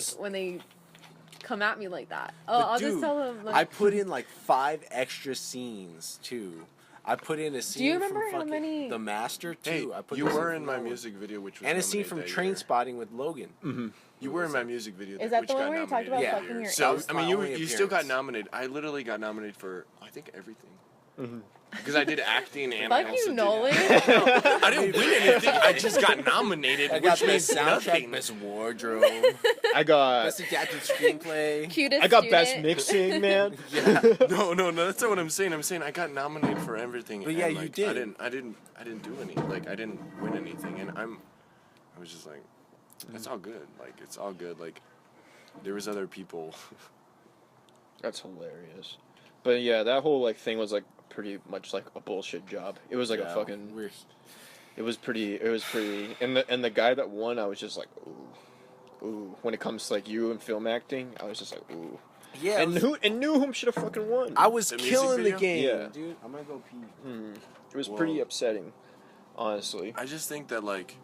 come at me like that? Oh, I'll just tell them. Like, I put in like 5 extra scenes too. I put in a scene. Do you remember from how many? The Master too. Hey, I put you this were in in my Logan. music video, which was And a scene from Train Spotting with Logan. Mm-hmm. You were in my music video. Is that which the one got where you talked about nominated. fucking your? So That I was mean, my you only still got appearance. nominated. I literally got nominated for I think everything. Mm-hmm. Because I did acting and I Fuck also you, Nolan. No, I didn't win anything. I just got nominated, I got which best means soundtrack, nothing. best wardrobe, I got best adapted screenplay. Cutest. I got student. best mixing, man. No, that's not what I'm saying. I'm saying I got nominated for everything. But yeah, and, you like, did. I didn't do any. Like I didn't win anything, and I was just like, it's all good. Like it's all good. Like there was other people. That's hilarious. But yeah, that whole like thing was like pretty much like a bullshit job. It was like a fucking. It was pretty. And the guy that won, I was just like, ooh. When it comes to like you and film acting, I was just like, ooh. Yeah. And knew whom should have fucking won. I was The music killing the video? game, Yeah. dude. I'm gonna go pee. It was pretty upsetting, honestly. I just think that like,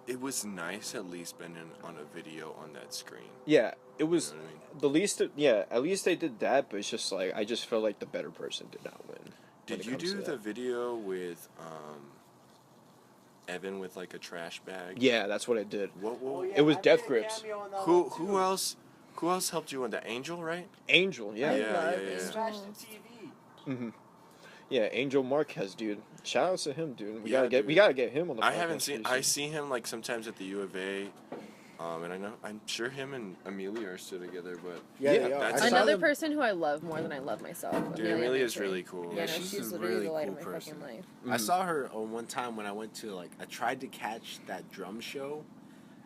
it was nice at least being on a video on that screen. Yeah, it was You know what I mean? the least. Yeah, at least they did that. But it's just like I just felt like the better person did not win. Did you do the video with Evan with like a trash bag? Yeah, that's what I did. What It was Death Grips. who else helped you on the Angel, right? Angel, yeah. Yeah. Mm-hmm. Yeah, Angel Marquez, dude. Shout out to him, dude. We Yeah, gotta get him on the podcast. I haven't seen. pretty I soon. see him like sometimes at the U of A, and I'm sure him and Amelia are still together. But Yeah, Yeah, they are. that's I saw Another them- person who I love more than I love myself. dude, Amelia Amelia is Mitchell. really cool. Yeah, no, she's she's a literally really the light cool of my person. fucking life. I saw her one time when I went to I tried to catch that drum show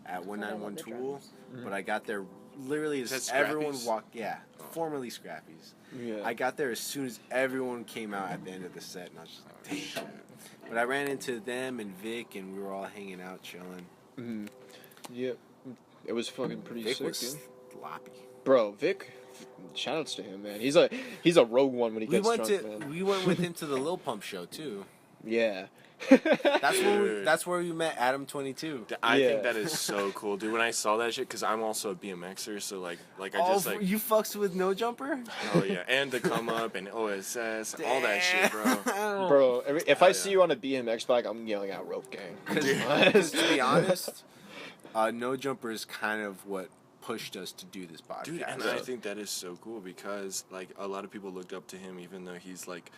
at 191 the Tool, drums. but I got there literally Is that as everyone Scrappy's? walked. Yeah, formerly Scrappy's. Yeah. I got there as soon as everyone came out at the end of the set, and I was just like, damn. But I ran into them and Vic, and we were all hanging out, chilling. Mm-hmm. Yeah, it was fucking pretty Vic sick, was dude. sloppy. Bro, Vic, shoutouts to him, man. He's a rogue one when he gets drunk, man. We went with him to the Lil Pump show too. Yeah. That's where we met Adam 22. I Yeah. think that is so cool, dude. When I saw that shit, because I'm also a BMXer, so like I just like, you fucks with No Jumper? oh yeah, and the come up and OSS, all that shit, bro. Bro, if I yeah. see you on a BMX bike, I'm yelling out "Rope Gang." Because to be honest, No Jumper is kind of what pushed us to do this podcast. Dude, and I think that is so cool because like a lot of people looked up to him, even though he's like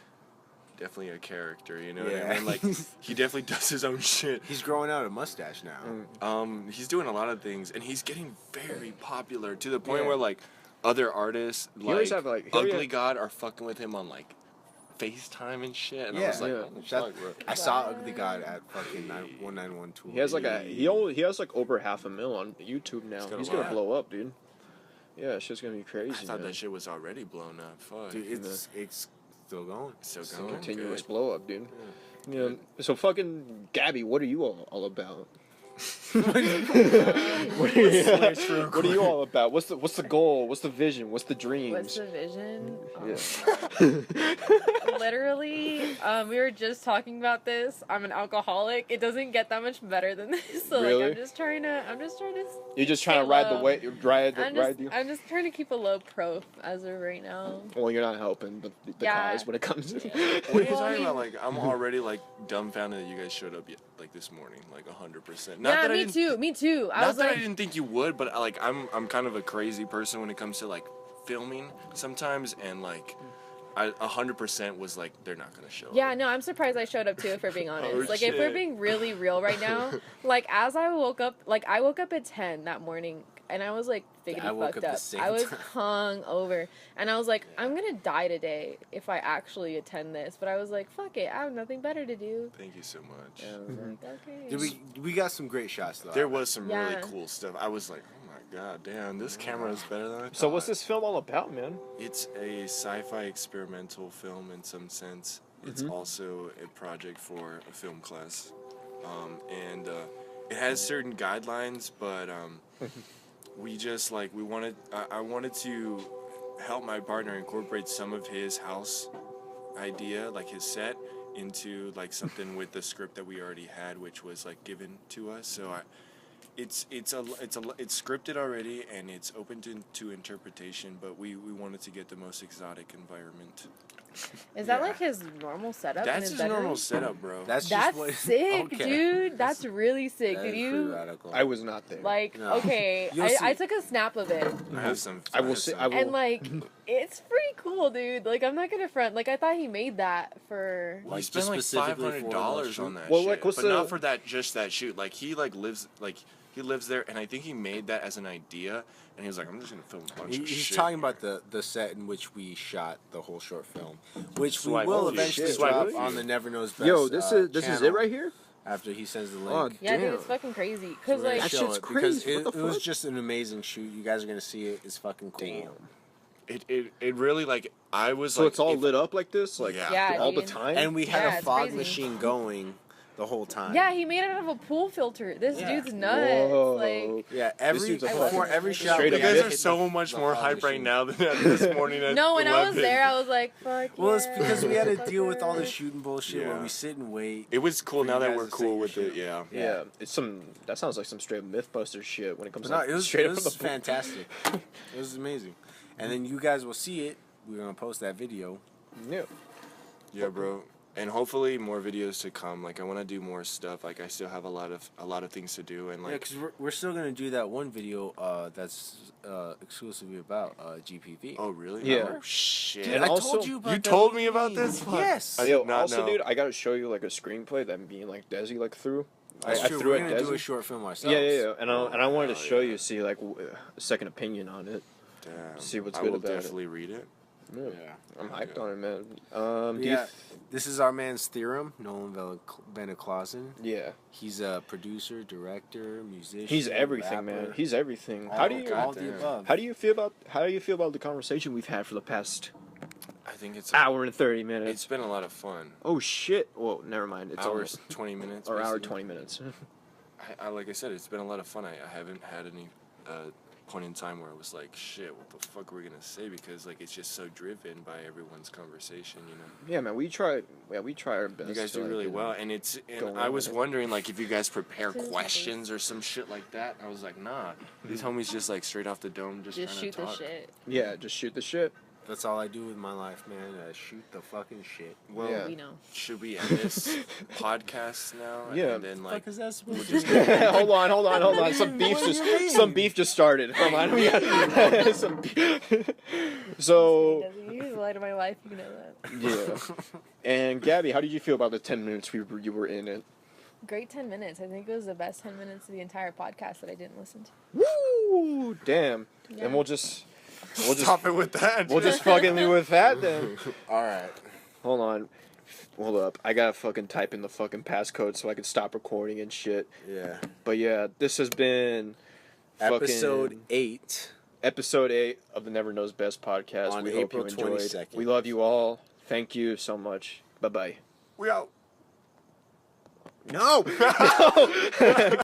definitely a character, you know what I mean? Like he definitely does his own shit. He's growing out a mustache now. He's doing a lot of things, and he's getting very popular to the point Yeah. where like other artists always like, have, like- Ugly God are fucking with him on like FaceTime and shit. And I was like, Yeah. oh, fuck, bro. I saw Ugly God at fucking 191 Tool. He has like he has like over 500,000 on YouTube now. gonna He's blow gonna up. blow up, dude. Yeah, shit's gonna be crazy. I thought man. that shit was already blown up. Fuck. Dude, it's still going. so It's a going. continuous Good. blow up, dude. Yeah. So fucking Gabby, what are you all about? What are you all about? What's the goal? What's the vision? What's the dreams? What's the vision? Yeah. Literally, we were just talking about this. I'm an alcoholic. It doesn't get that much better than this. So Really? like, I'm just trying to. You're just trying to ride the way. I'm just trying to keep a low prof as of right now. Well, you're not helping the cause when it comes to. What are you talking about? Like, I'm already like dumbfounded that you guys showed up like this morning, like 100%. Me too. I Not was that like, I didn't think you would, but like I'm kind of a crazy person when it comes to like filming sometimes, and like I 100% was like they're not gonna show up. yeah, no, I'm surprised I showed up too. If we're being honest, Oh, like if we're shit. being really real right now, like as I woke up, like I woke up at 10 that morning, and I was like I woke fucked up the up. same I was time. hung over, and I was like, I'm gonna die today if I actually attend this. But I was like, fuck it, I have nothing better to do. Thank you so much. And I was like, okay. Did we got some great shots though. There was some Yeah. really cool stuff. I was like, oh my god, damn, this camera is better than I thought. So what's this film all about, man? It's a sci-fi experimental film in some sense. It's also a project for a film class, and it has certain guidelines, but we just like I wanted to help my partner incorporate some of his house idea, like his set, into like something with the script that we already had, which was like given to us. So it's scripted already, and it's open to interpretation, but we wanted to get the most exotic environment. Is that like his normal setup? in That's his his bedroom? normal setup, bro. That's That's what, sick, okay. dude. That's really sick. That Did is pretty you? radical. I was not there. Like, No. okay, You'll see. I took a snap of it, I have some. I will have say- some- I will- and like, it's pretty cool, dude. Like, I'm not gonna front. Like, I thought he made that for. He Like, spent like specifically for $500 the on that Well, shit, like, what's but the- not for that shoot. Like he lives there, and I think he made that as an idea, and he was like, I'm just gonna film a bunch of He's shit. talking about the set in which we shot the whole short film, which Swipe. we will Holy eventually shit. drop Swipe. on the Never Knows Best. Yo, this is channel it right here. After he sends the Oh, link. Yeah, dude, damn. it's fucking crazy. We're Cause gonna like, That show shit's it because crazy. What the it was fuck? just an amazing shoot. You guys are gonna see it. It's fucking cool. Damn. It really like I was So like it's all if- lit up like this, like Yeah. all the dude. time. And we had Yeah, a it's fog crazy. machine going the whole time. yeah, he made it out of a pool filter. This Yeah. dude's nuts. Whoa. Like, Yeah, dude's a before fucking every shot, straight You up we guys hit are hit so the- much the more fog hype right machine. now than this morning at no, when I was 11. there, I was like, fuck. Well, it's yeah, because we had to deal with all motherfucker. the shooting bullshit where Yeah. we sit and wait. It was cool For now you that guys we're to say cool your with it. shit. Yeah. Yeah, it's that sounds like some straight MythBuster shit when it comes But no, to it was, straight it up was from the book. fantastic. It was amazing. And then you guys will see it. We're gonna post that video. Yeah. Yeah, bro. And hopefully more videos to come. Like I want to do more stuff. Like I still have a lot of things to do, and Yeah, like because we're still gonna do that one video that's exclusively about GPV. oh really? Yeah. Oh, shit. And I also- told you about You that told me about movie. this? Fuck. Yes. I Yo, did not also, know. dude, I gotta show you like a screenplay that me and like Desi like threw. That's I true. threw We're at gonna do a Desi. short film ourselves. Yeah. And I wanted to Oh, show yeah. you, see like a second opinion on it. Damn. See what's I good will about it. definitely read it. Yeah. Yeah. I'm hyped Yeah. on it, man. Do you Yeah. This is our man's Theorem, Nolan Benaclausen. yeah. He's a producer, director, musician. He's everything, man. rapper. He's everything. all, How do you all the Goddamn. above? how do you feel about the conversation we've had for the past I think it's hour and 30 It's minutes? been a lot of fun. Oh shit. Well, never mind. It's Hours, almost 20 minutes. or hour basically. 20 minutes. I like I said, it's been a lot of fun. I haven't had any point in time where I was like, shit, what the fuck are we gonna say? Because like it's just so driven by everyone's conversation, you know. Yeah, man, we try our best. You guys to, do like, really you know, well, and go I on was with it. wondering like if you guys prepare Seriously. questions or some shit like that. I was like, nah, these homies just like straight off the dome, just Just trying shoot to the talk. shit. Yeah, just shoot the shit. That's all I do with my life, man. Shoot the fucking shit. Well, Yeah. We know. should we end this podcast now? Yeah. And then like is that supposed we'll to just hold on. Some beef just started. Hold on. We got some beef. So He's the light of my life. You know that. yeah. And Gabby, how did you feel about the 10 minutes you were in it? Great 10 minutes. I think it was the best 10 minutes of the entire podcast that I didn't listen to. Woo! Damn. Yeah. And we'll just stop it with that. we'll just fucking leave with that then. All right. Hold on. Hold up. I gotta fucking type in the fucking passcode so I can stop recording and shit. Yeah. But yeah, this has been Episode fucking 8. episode 8 of the Never Knows Best podcast. On We April hope you enjoyed. 22nd. We love you all. Thank you so much. Bye bye. We out. No. No.